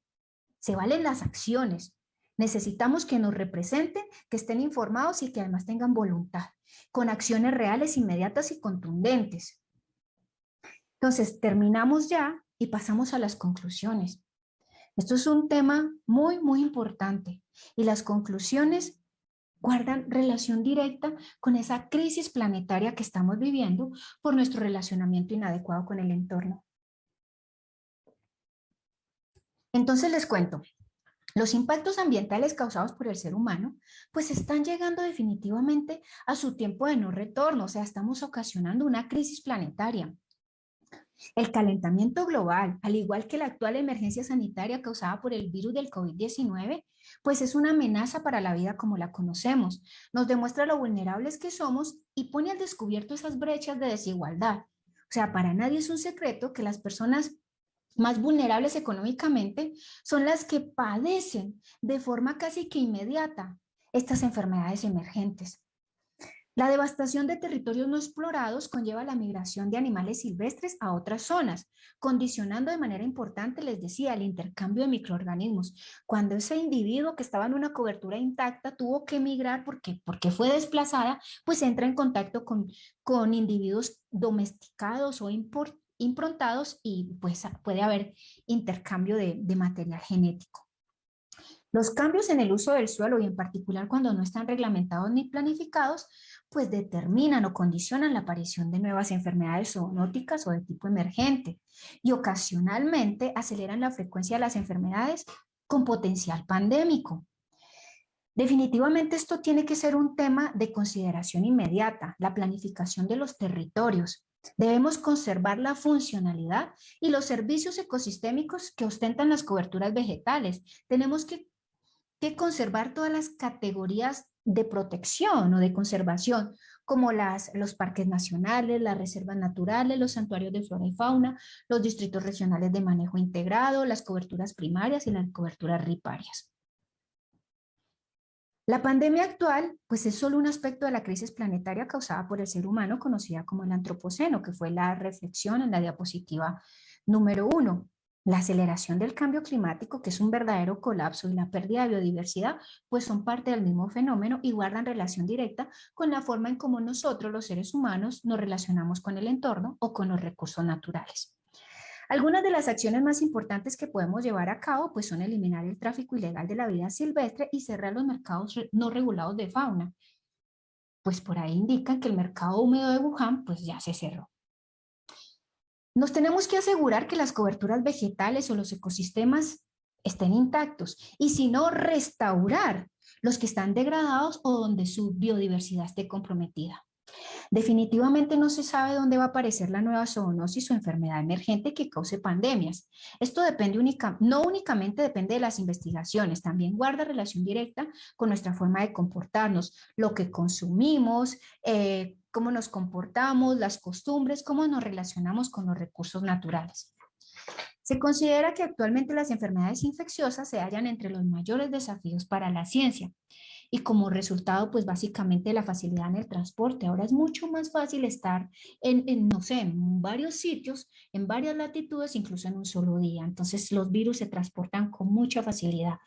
se valen las acciones. Necesitamos que nos representen, que estén informados y que además tengan voluntad, con acciones reales, inmediatas y contundentes. Entonces, terminamos ya y pasamos a las conclusiones. Esto es un tema muy, muy importante, y las conclusiones guardan relación directa con esa crisis planetaria que estamos viviendo por nuestro relacionamiento inadecuado con el entorno. Entonces les cuento, los impactos ambientales causados por el ser humano pues están llegando definitivamente a su tiempo de no retorno, o sea, estamos ocasionando una crisis planetaria. El calentamiento global, al igual que la actual emergencia sanitaria causada por el virus del COVID-19, pues es una amenaza para la vida como la conocemos. Nos demuestra lo vulnerables que somos y pone al descubierto esas brechas de desigualdad. O sea, para nadie es un secreto que las personas más vulnerables económicamente son las que padecen de forma casi que inmediata estas enfermedades emergentes. La devastación de territorios no explorados conlleva la migración de animales silvestres a otras zonas, condicionando de manera importante, les decía, el intercambio de microorganismos. Cuando ese individuo que estaba en una cobertura intacta tuvo que migrar porque fue desplazada, pues entra en contacto con individuos domesticados o improntados y pues puede haber intercambio de material genético. Los cambios en el uso del suelo y en particular cuando no están reglamentados ni planificados, pues determinan o condicionan la aparición de nuevas enfermedades zoonóticas o de tipo emergente y ocasionalmente aceleran la frecuencia de las enfermedades con potencial pandémico. Definitivamente esto tiene que ser un tema de consideración inmediata, la planificación de los territorios. Debemos conservar la funcionalidad y los servicios ecosistémicos que ostentan las coberturas vegetales. Tenemos que conservar todas las categorías de protección o de conservación, como los parques nacionales, las reservas naturales, los santuarios de flora y fauna, los distritos regionales de manejo integrado, las coberturas primarias y las coberturas riparias. La pandemia actual, pues es solo un aspecto de la crisis planetaria causada por el ser humano, conocida como el antropoceno, que fue la reflexión en la diapositiva número 1. La aceleración del cambio climático, que es un verdadero colapso, y la pérdida de biodiversidad, pues son parte del mismo fenómeno y guardan relación directa con la forma en cómo nosotros, los seres humanos, nos relacionamos con el entorno o con los recursos naturales. Algunas de las acciones más importantes que podemos llevar a cabo pues son eliminar el tráfico ilegal de la vida silvestre y cerrar los mercados no regulados de fauna. Pues por ahí indican que el mercado húmedo de Wuhan pues ya se cerró. Nos tenemos que asegurar que las coberturas vegetales o los ecosistemas estén intactos y si no, restaurar los que están degradados o donde su biodiversidad esté comprometida. Definitivamente no se sabe dónde va a aparecer la nueva zoonosis o enfermedad emergente que cause pandemias. Esto depende no únicamente depende de las investigaciones, también guarda relación directa con nuestra forma de comportarnos, lo que consumimos, cómo nos comportamos, las costumbres, cómo nos relacionamos con los recursos naturales. Se considera que actualmente las enfermedades infecciosas se hallan entre los mayores desafíos para la ciencia y como resultado, pues básicamente la facilidad en el transporte. Ahora es mucho más fácil estar no sé, en varios sitios, en varias latitudes, incluso en un solo día. Entonces los virus se transportan con mucha facilidad.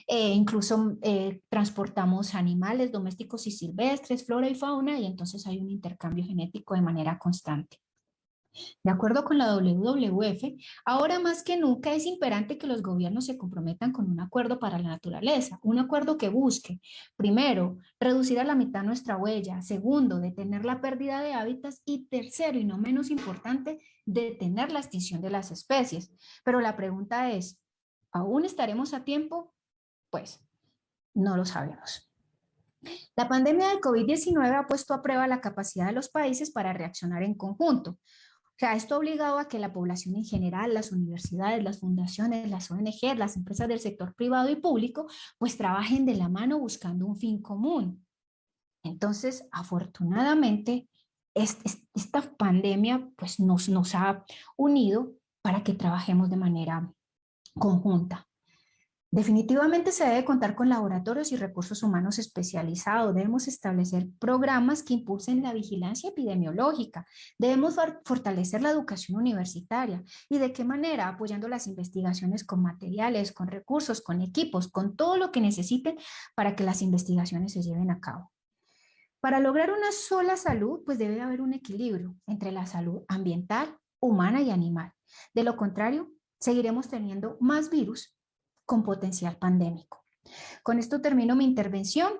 Incluso transportamos animales domésticos y silvestres, flora y fauna, y entonces hay un intercambio genético de manera constante. De acuerdo con la WWF, ahora más que nunca es imperante que los gobiernos se comprometan con un acuerdo para la naturaleza, un acuerdo que busque, primero, reducir a la mitad nuestra huella, segundo, detener la pérdida de hábitats y tercero, y no menos importante, detener la extinción de las especies. Pero la pregunta es, ¿aún estaremos a tiempo? Pues no lo sabemos. La pandemia del COVID-19 ha puesto a prueba la capacidad de los países para reaccionar en conjunto. O sea, esto ha obligado a que la población en general, las universidades, las fundaciones, las ONG, las empresas del sector privado y público, pues trabajen de la mano buscando un fin común. Entonces, afortunadamente, esta pandemia pues nos ha unido para que trabajemos de manera conjunta. Definitivamente se debe contar con laboratorios y recursos humanos especializados. Debemos establecer programas que impulsen la vigilancia epidemiológica. Debemos fortalecer la educación universitaria. ¿Y de qué manera? Apoyando las investigaciones con materiales, con recursos, con equipos, con todo lo que necesiten para que las investigaciones se lleven a cabo. Para lograr una sola salud, pues debe haber un equilibrio entre la salud ambiental, humana y animal. De lo contrario, seguiremos teniendo más virus con potencial pandémico. Con esto termino mi intervención.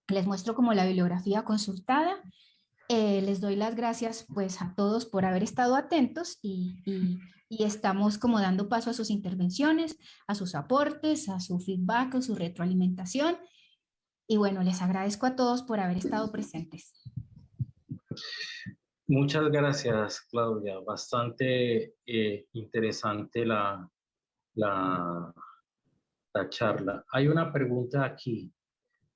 Les muestro como la bibliografía consultada. Les doy las gracias pues a todos por haber estado atentos y estamos como dando paso a sus intervenciones, a sus aportes, a su feedback, a su retroalimentación. Y bueno, les agradezco a todos por haber estado presentes. Muchas gracias, Claudia. Bastante interesante la charla. Hay una pregunta aquí.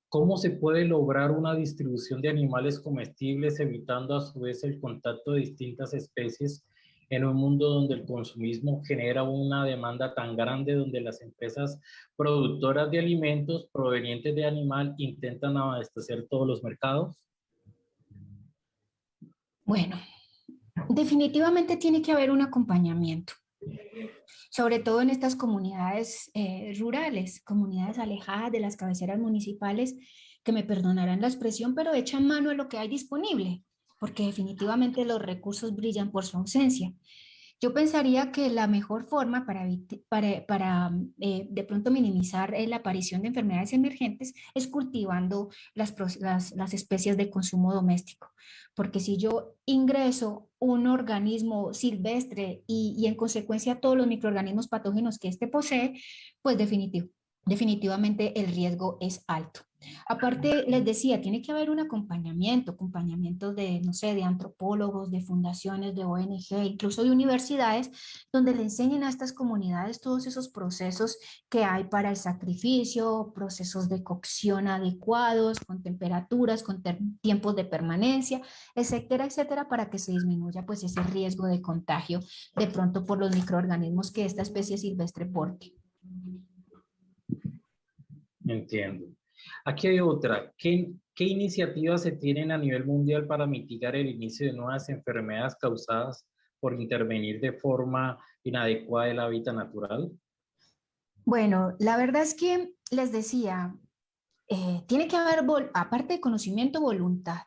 ¿Cómo se puede lograr una distribución de animales comestibles evitando a su vez el contacto de distintas especies en un mundo donde el consumismo genera una demanda tan grande, donde las empresas productoras de alimentos provenientes de animal intentan abastecer todos los mercados? Bueno, definitivamente tiene que haber un acompañamiento, sobre todo en estas comunidades rurales, comunidades alejadas de las cabeceras municipales, que me perdonarán la expresión, pero echan mano a lo que hay disponible, porque definitivamente los recursos brillan por su ausencia. Yo pensaría que la mejor forma para de pronto minimizar la aparición de enfermedades emergentes es cultivando las especies de consumo doméstico. Porque si yo ingreso un organismo silvestre y en consecuencia todos los microorganismos patógenos que éste posee, pues definitivamente el riesgo es alto. Aparte, les decía, tiene que haber un acompañamiento de, no sé, de antropólogos, de fundaciones, de ONG, incluso de universidades, donde le enseñen a estas comunidades todos esos procesos que hay para el sacrificio, procesos de cocción adecuados, con temperaturas, tiempos de permanencia, etcétera, etcétera, para que se disminuya pues ese riesgo de contagio de pronto por los microorganismos que esta especie silvestre porte. Entiendo. Aquí hay otra. ¿Qué iniciativas se tienen a nivel mundial para mitigar el inicio de nuevas enfermedades causadas por intervenir de forma inadecuada el hábitat natural? Bueno, la verdad es que les decía, tiene que haber, aparte de conocimiento, voluntad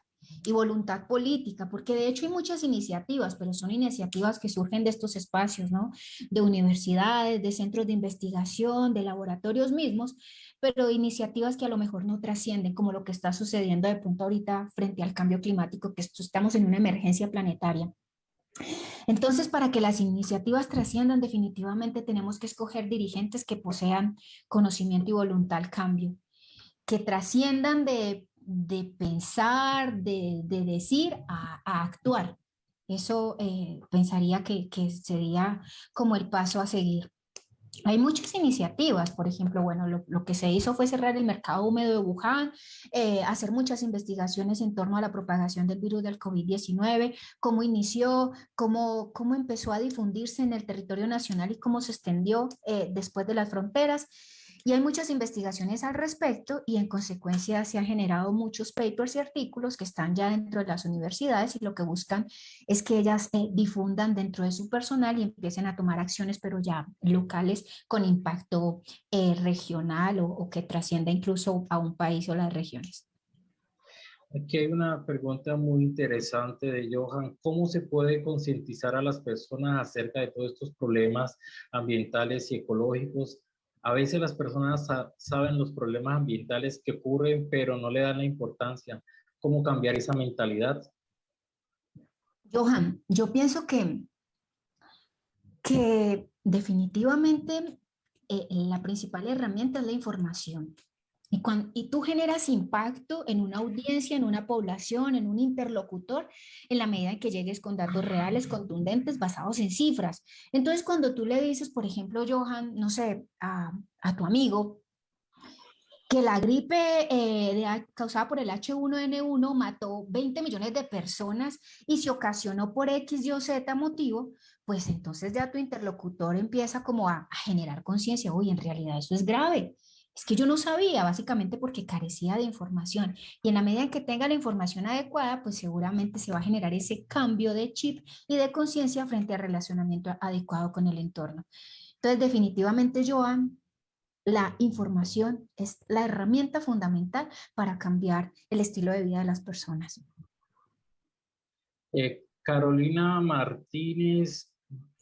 y voluntad política, porque de hecho hay muchas iniciativas, pero son iniciativas que surgen de estos espacios, ¿no? De universidades, de centros de investigación, de laboratorios mismos, pero iniciativas que a lo mejor no trascienden, como lo que está sucediendo de pronto ahorita frente al cambio climático, que estamos en una emergencia planetaria. Entonces, para que las iniciativas trasciendan, definitivamente tenemos que escoger dirigentes que posean conocimiento y voluntad al cambio, que trasciendan de pensar, de decir a actuar. Eso pensaría que sería como el paso a seguir. Hay muchas iniciativas, por ejemplo, bueno, lo que se hizo fue cerrar el mercado húmedo de Wuhan, hacer muchas investigaciones en torno a la propagación del virus del COVID-19, cómo inició, cómo empezó a difundirse en el territorio nacional y cómo se extendió después de las fronteras. Y hay muchas investigaciones al respecto y en consecuencia se han generado muchos papers y artículos que están ya dentro de las universidades y lo que buscan es que ellas difundan dentro de su personal y empiecen a tomar acciones, pero ya locales con impacto regional o que trascienda incluso a un país o las regiones. Aquí hay una pregunta muy interesante de Johan. ¿Cómo se puede concientizar a las personas acerca de todos estos problemas ambientales y ecológicos? A veces las personas saben los problemas ambientales que ocurren, pero no le dan la importancia. ¿Cómo cambiar esa mentalidad? Johan, yo pienso que definitivamente la principal herramienta es la información. Y tú generas impacto en una audiencia, en una población, en un interlocutor, en la medida en que llegues con datos reales, contundentes, basados en cifras. Entonces, cuando tú le dices, por ejemplo, Johan, no sé, a tu amigo, que la gripe causada por el H1N1 mató 20 millones de personas y se ocasionó por X, Y o Z motivo, pues entonces ya tu interlocutor empieza como a generar conciencia, oye, en realidad eso es grave. Es que yo no sabía, básicamente porque carecía de información. Y en la medida en que tenga la información adecuada, pues seguramente se va a generar ese cambio de chip y de conciencia frente al relacionamiento adecuado con el entorno. Entonces, definitivamente, Joan, la información es la herramienta fundamental para cambiar el estilo de vida de las personas. Carolina Martínez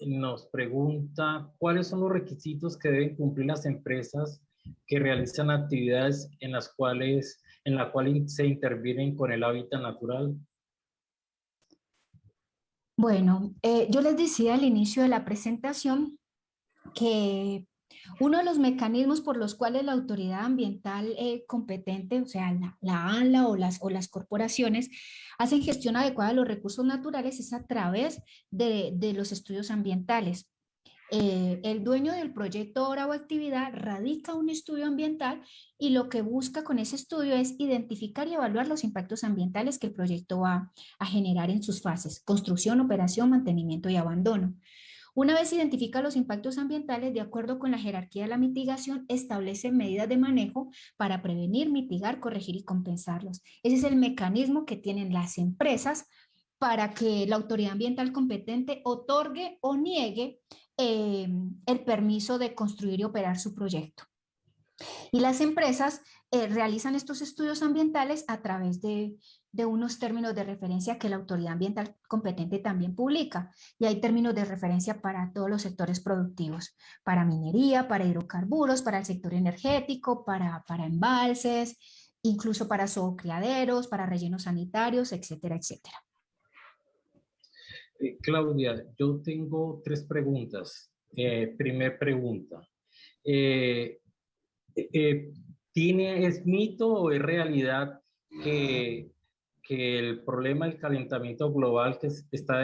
nos pregunta, ¿cuáles son los requisitos que deben cumplir las empresas que realizan actividades en la cual se intervienen con el hábitat natural? Bueno, yo les decía al inicio de la presentación que uno de los mecanismos por los cuales la autoridad ambiental competente, o sea, la ANLA o las corporaciones, hacen gestión adecuada de los recursos naturales es a través de los estudios ambientales. El dueño del proyecto obra o actividad radica un estudio ambiental y lo que busca con ese estudio es identificar y evaluar los impactos ambientales que el proyecto va a generar en sus fases: construcción, operación, mantenimiento y abandono. Una vez identifica los impactos ambientales, de acuerdo con la jerarquía de la mitigación, establece medidas de manejo para prevenir, mitigar, corregir y compensarlos. Ese es el mecanismo que tienen las empresas para que la autoridad ambiental competente otorgue o niegue el permiso de construir y operar su proyecto. Y las empresas realizan estos estudios ambientales a través de unos términos de referencia que la autoridad ambiental competente también publica. Y hay términos de referencia para todos los sectores productivos, para minería, para hidrocarburos, para el sector energético, para embalses, incluso para zoocriaderos, para rellenos sanitarios, etcétera, etcétera. Claudia, yo tengo tres preguntas. Primer pregunta. Eh, ¿Es mito o es realidad que, que el problema del calentamiento global que está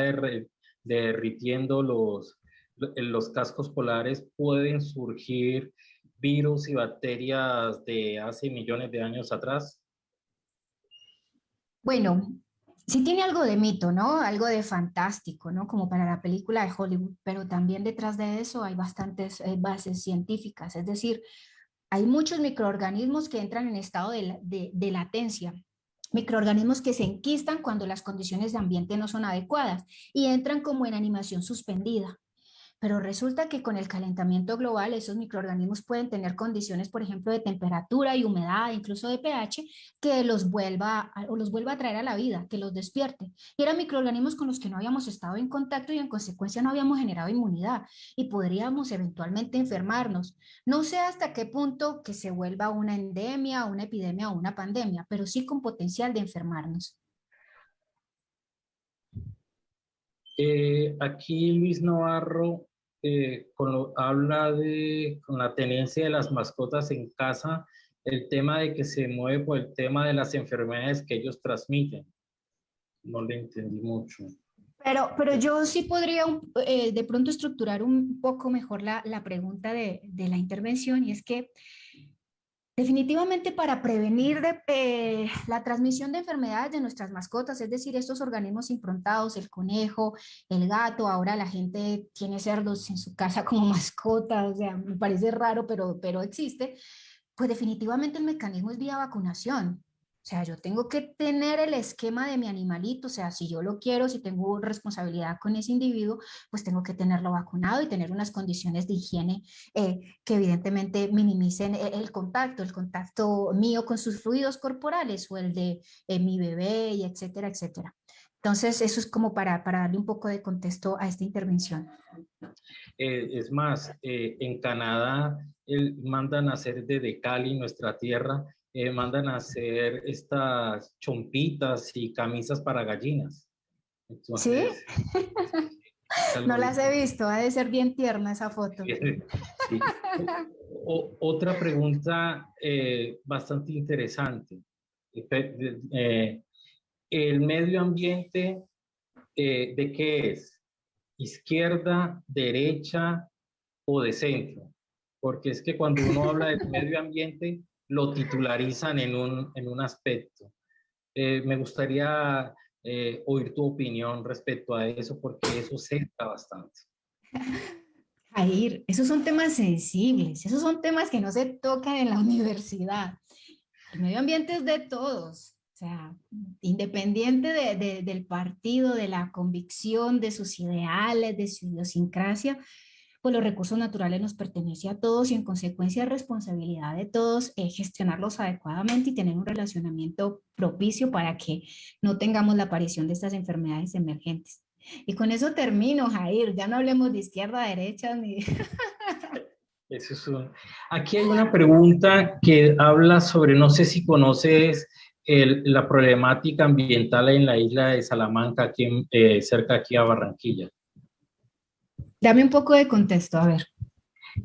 derritiendo los cascos polares pueden surgir virus y bacterias de hace millones de años atrás? Bueno, sí tiene algo de mito, ¿no? Algo de fantástico, ¿no? Como para la película de Hollywood, pero también detrás de eso hay bastantes bases científicas, es decir, hay muchos microorganismos que entran en estado de latencia, microorganismos que se enquistan cuando las condiciones de ambiente no son adecuadas y entran como en animación suspendida. Pero resulta que con el calentamiento global esos microorganismos pueden tener condiciones, por ejemplo, de temperatura y humedad, incluso de pH, que los vuelva a traer a la vida, que los despierte. Y eran microorganismos con los que no habíamos estado en contacto y en consecuencia no habíamos generado inmunidad y podríamos eventualmente enfermarnos. No sé hasta qué punto que se vuelva una endemia, una epidemia o una pandemia, pero sí con potencial de enfermarnos. Aquí Luis Navarro habla con la tenencia de las mascotas en casa, el tema de que se mueve por el tema de las enfermedades que ellos transmiten. No le entendí mucho. Pero yo sí podría de pronto estructurar un poco mejor la pregunta de la intervención y es que definitivamente para prevenir la transmisión de enfermedades de nuestras mascotas, es decir, estos organismos improntados, el conejo, el gato, ahora la gente tiene cerdos en su casa como mascota, o sea, me parece raro, pero existe, pues definitivamente el mecanismo es vía vacunación. O sea, yo tengo que tener el esquema de mi animalito, o sea, si yo lo quiero, si tengo responsabilidad con ese individuo, pues tengo que tenerlo vacunado y tener unas condiciones de higiene que evidentemente minimicen el contacto mío con sus fluidos corporales o el de mi bebé, y etcétera, etcétera. Entonces, eso es como para darle un poco de contexto a esta intervención. Es más, en Canadá mandan a hacer desde Cali, nuestra tierra, mandan a hacer estas chompitas y camisas para gallinas. ¿Sí? Entonces, No las he saludito. visto, ha de ser bien tierna esa foto. Sí. Otra pregunta bastante interesante. Eh, ¿El medio ambiente de qué es? ¿Izquierda, derecha o de centro? Porque es que cuando uno habla del medio ambiente, lo titularizan en un aspecto. Me gustaría oír tu opinión respecto a eso, porque eso sesga bastante. Jair, esos son temas sensibles, esos son temas que no se tocan en la universidad. El medio ambiente es de todos, o sea, independiente del partido, de la convicción, de sus ideales, de su idiosincrasia, pues los recursos naturales nos pertenecen a todos y en consecuencia es responsabilidad de todos gestionarlos adecuadamente y tener un relacionamiento propicio para que no tengamos la aparición de estas enfermedades emergentes. Y con eso termino, Jair, ya no hablemos de izquierda, derecha, ni... Eso es Aquí hay una pregunta que habla sobre, no sé si conoces la problemática ambiental en la isla de Salamanca, cerca aquí a Barranquilla. Dame un poco de contexto, a ver.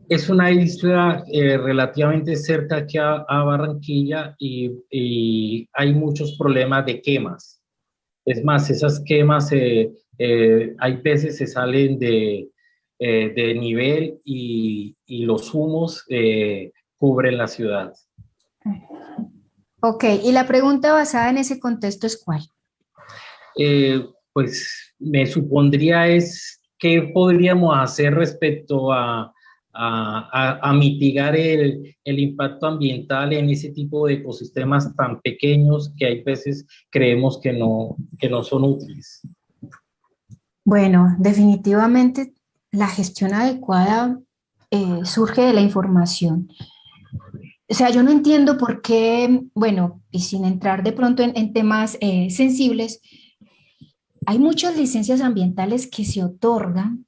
Es una isla relativamente cerca aquí a Barranquilla y hay muchos problemas de quemas. Es más, esas quemas hay veces se salen de nivel y los humos cubren la ciudad. Ok, y la pregunta basada en ese contexto es ¿cuál? Pues me supondría es qué podríamos hacer respecto a mitigar el impacto ambiental en ese tipo de ecosistemas tan pequeños que hay veces creemos que no son útiles. Bueno, definitivamente la gestión adecuada surge de la información. O sea, yo no entiendo por qué, bueno, y sin entrar de pronto en temas sensibles, hay muchas licencias ambientales que se otorgan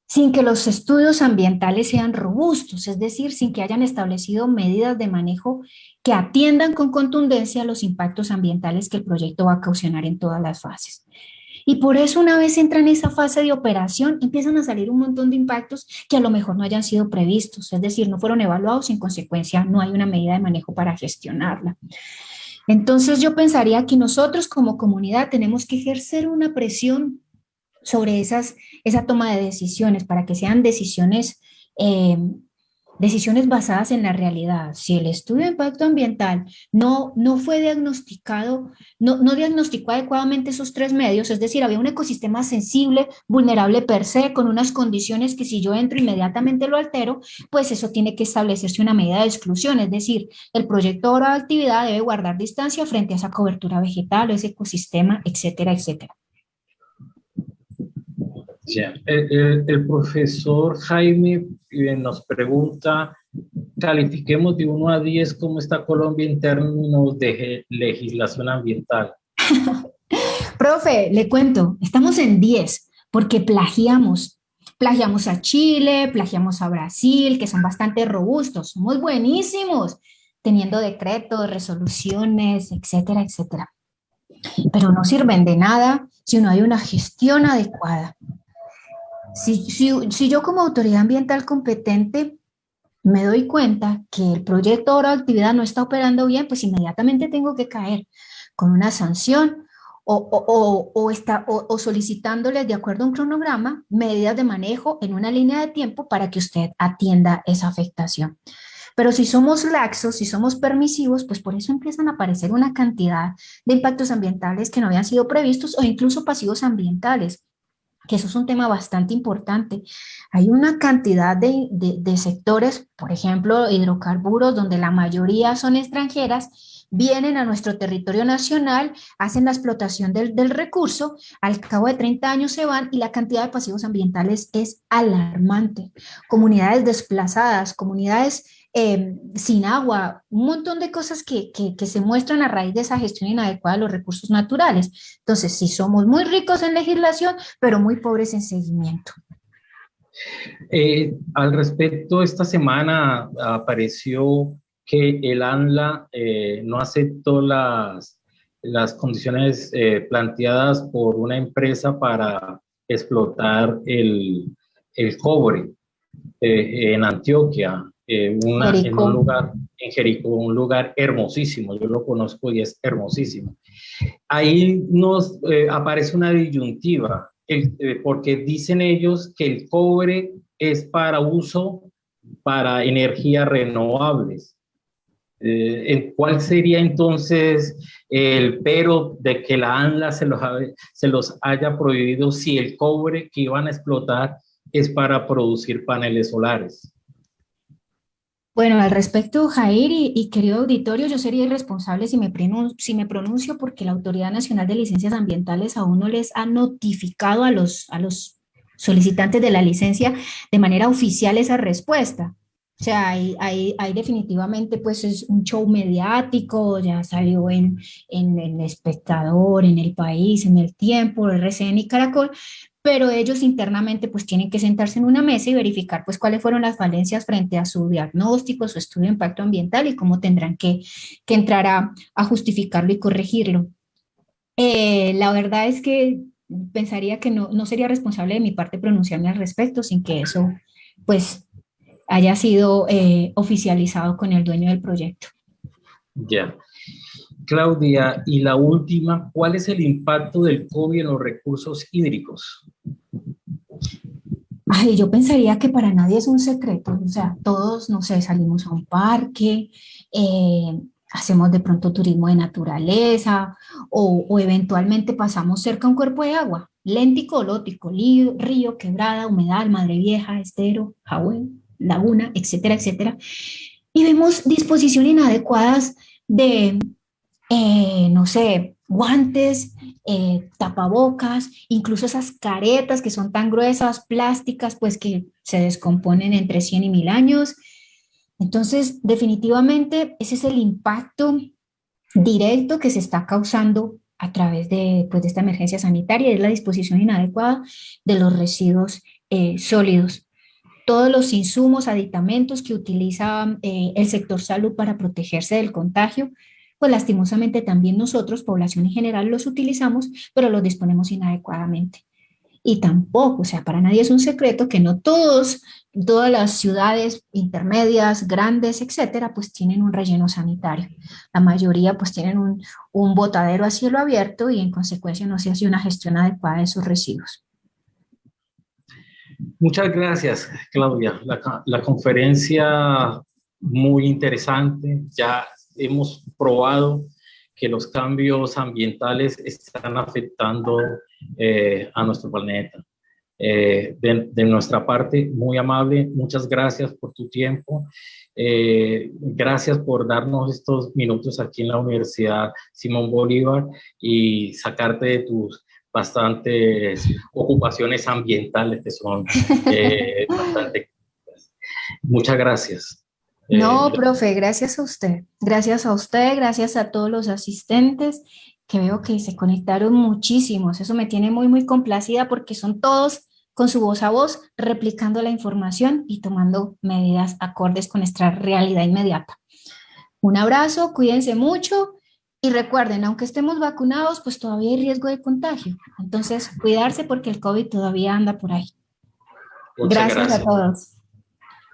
sin que los estudios ambientales sean robustos, es decir, sin que hayan establecido medidas de manejo que atiendan con contundencia los impactos ambientales que el proyecto va a causar en todas las fases. Y por eso una vez entra en esa fase de operación, empiezan a salir un montón de impactos que a lo mejor no hayan sido previstos, es decir, no fueron evaluados y en consecuencia no hay una medida de manejo para gestionarla. Entonces yo pensaría que nosotros como comunidad tenemos que ejercer una presión sobre esa toma de decisiones para que sean eh, decisiones basadas en la realidad. Si el estudio de impacto ambiental no fue diagnosticado, no diagnosticó adecuadamente esos tres medios, es decir, había un ecosistema sensible, vulnerable per se, con unas condiciones que si yo entro inmediatamente lo altero, pues eso tiene que establecerse una medida de exclusión, es decir, el proyecto o actividad debe guardar distancia frente a esa cobertura vegetal o ese ecosistema, etcétera, etcétera. Ya. El profesor Jaime nos pregunta, califiquemos de 1 a 10 cómo está Colombia en términos de legislación ambiental. Profe, le cuento, estamos en 10 porque plagiamos. Plagiamos a Chile, plagiamos a Brasil, que son bastante robustos, somos buenísimos, teniendo decretos, resoluciones, etcétera, etcétera. Pero no sirven de nada si no hay una gestión adecuada. Si yo como autoridad ambiental competente me doy cuenta que el proyecto o actividad no está operando bien, pues inmediatamente tengo que caer con una sanción o solicitándoles, de acuerdo a un cronograma, medidas de manejo en una línea de tiempo para que usted atienda esa afectación. Pero si somos laxos, si somos permisivos, pues por eso empiezan a aparecer una cantidad de impactos ambientales que no habían sido previstos o incluso pasivos ambientales, que eso es un tema bastante importante. Hay una cantidad de sectores, por ejemplo, hidrocarburos, donde la mayoría son extranjeras, vienen a nuestro territorio nacional, hacen la explotación del recurso, al cabo de 30 años se van y la cantidad de pasivos ambientales es alarmante. Comunidades desplazadas, comunidades sin agua, un montón de cosas que se muestran a raíz de esa gestión inadecuada de los recursos naturales. Entonces, sí somos muy ricos en legislación, pero muy pobres en seguimiento. Al respecto, esta semana apareció que el ANLA no aceptó las condiciones planteadas por una empresa para explotar el cobre en Antioquia, en un lugar, en Jericó, un lugar hermosísimo, yo lo conozco y es hermosísimo. Ahí nos aparece una disyuntiva, porque dicen ellos que el cobre es para uso para energías renovables. ¿Cuál sería entonces el pero de que la ANLA se los haya prohibido si el cobre que iban a explotar es para producir paneles solares? Bueno, al respecto, Jair y querido auditorio, yo sería irresponsable si me pronuncio porque la Autoridad Nacional de Licencias Ambientales aún no les ha notificado a los solicitantes de la licencia de manera oficial esa respuesta. O sea, hay definitivamente pues es un show mediático, ya salió en El Espectador, en El País, en El Tiempo, RCN y Caracol, pero ellos internamente pues tienen que sentarse en una mesa y verificar pues cuáles fueron las falencias frente a su diagnóstico, su estudio de impacto ambiental y cómo tendrán que entrar a justificarlo y corregirlo. La verdad es que pensaría que no sería responsable de mi parte pronunciarme al respecto sin que eso pues haya sido oficializado con el dueño del proyecto. Ya. Claudia, y la última, ¿cuál es el impacto del COVID en los recursos hídricos? Ay, yo pensaría que para nadie es un secreto, o sea, todos, no sé, salimos a un parque, hacemos de pronto turismo de naturaleza o eventualmente pasamos cerca a un cuerpo de agua, léntico o lótico, río, quebrada, humedal, madre vieja, estero, jagüey, laguna, etcétera, etcétera. Y vemos disposiciones inadecuadas de no sé, guantes, tapabocas, incluso esas caretas que son tan gruesas, plásticas, pues que se descomponen entre 100 y 1000 años. Entonces, definitivamente, ese es el impacto directo que se está causando a través de, pues, de esta emergencia sanitaria, es la disposición inadecuada de los residuos sólidos. Todos los insumos, aditamentos que utiliza el sector salud para protegerse del contagio, pues lastimosamente también nosotros, población en general, los utilizamos, pero los disponemos inadecuadamente. Y tampoco, o sea, para nadie es un secreto que no todas las ciudades intermedias, grandes, etcétera, pues tienen un relleno sanitario. La mayoría pues tienen un botadero a cielo abierto y en consecuencia no se hace una gestión adecuada de esos residuos. Muchas gracias, Claudia. La conferencia muy interesante. Ya hemos probado que los cambios ambientales están afectando a nuestro planeta. De nuestra parte, muy amable, muchas gracias por tu tiempo. Gracias por darnos estos minutos aquí en la Universidad Simón Bolívar y sacarte de tus bastantes ocupaciones ambientales que son bastante. Muchas gracias. No, profe, gracias a usted. Gracias a usted, gracias a todos los asistentes que veo que se conectaron muchísimos. Eso me tiene muy, muy complacida porque son todos con su voz a voz replicando la información y tomando medidas acordes con nuestra realidad inmediata. Un abrazo, cuídense mucho y recuerden, aunque estemos vacunados, pues todavía hay riesgo de contagio. Entonces, cuidarse porque el COVID todavía anda por ahí. Muchas Gracias a gracias. todos.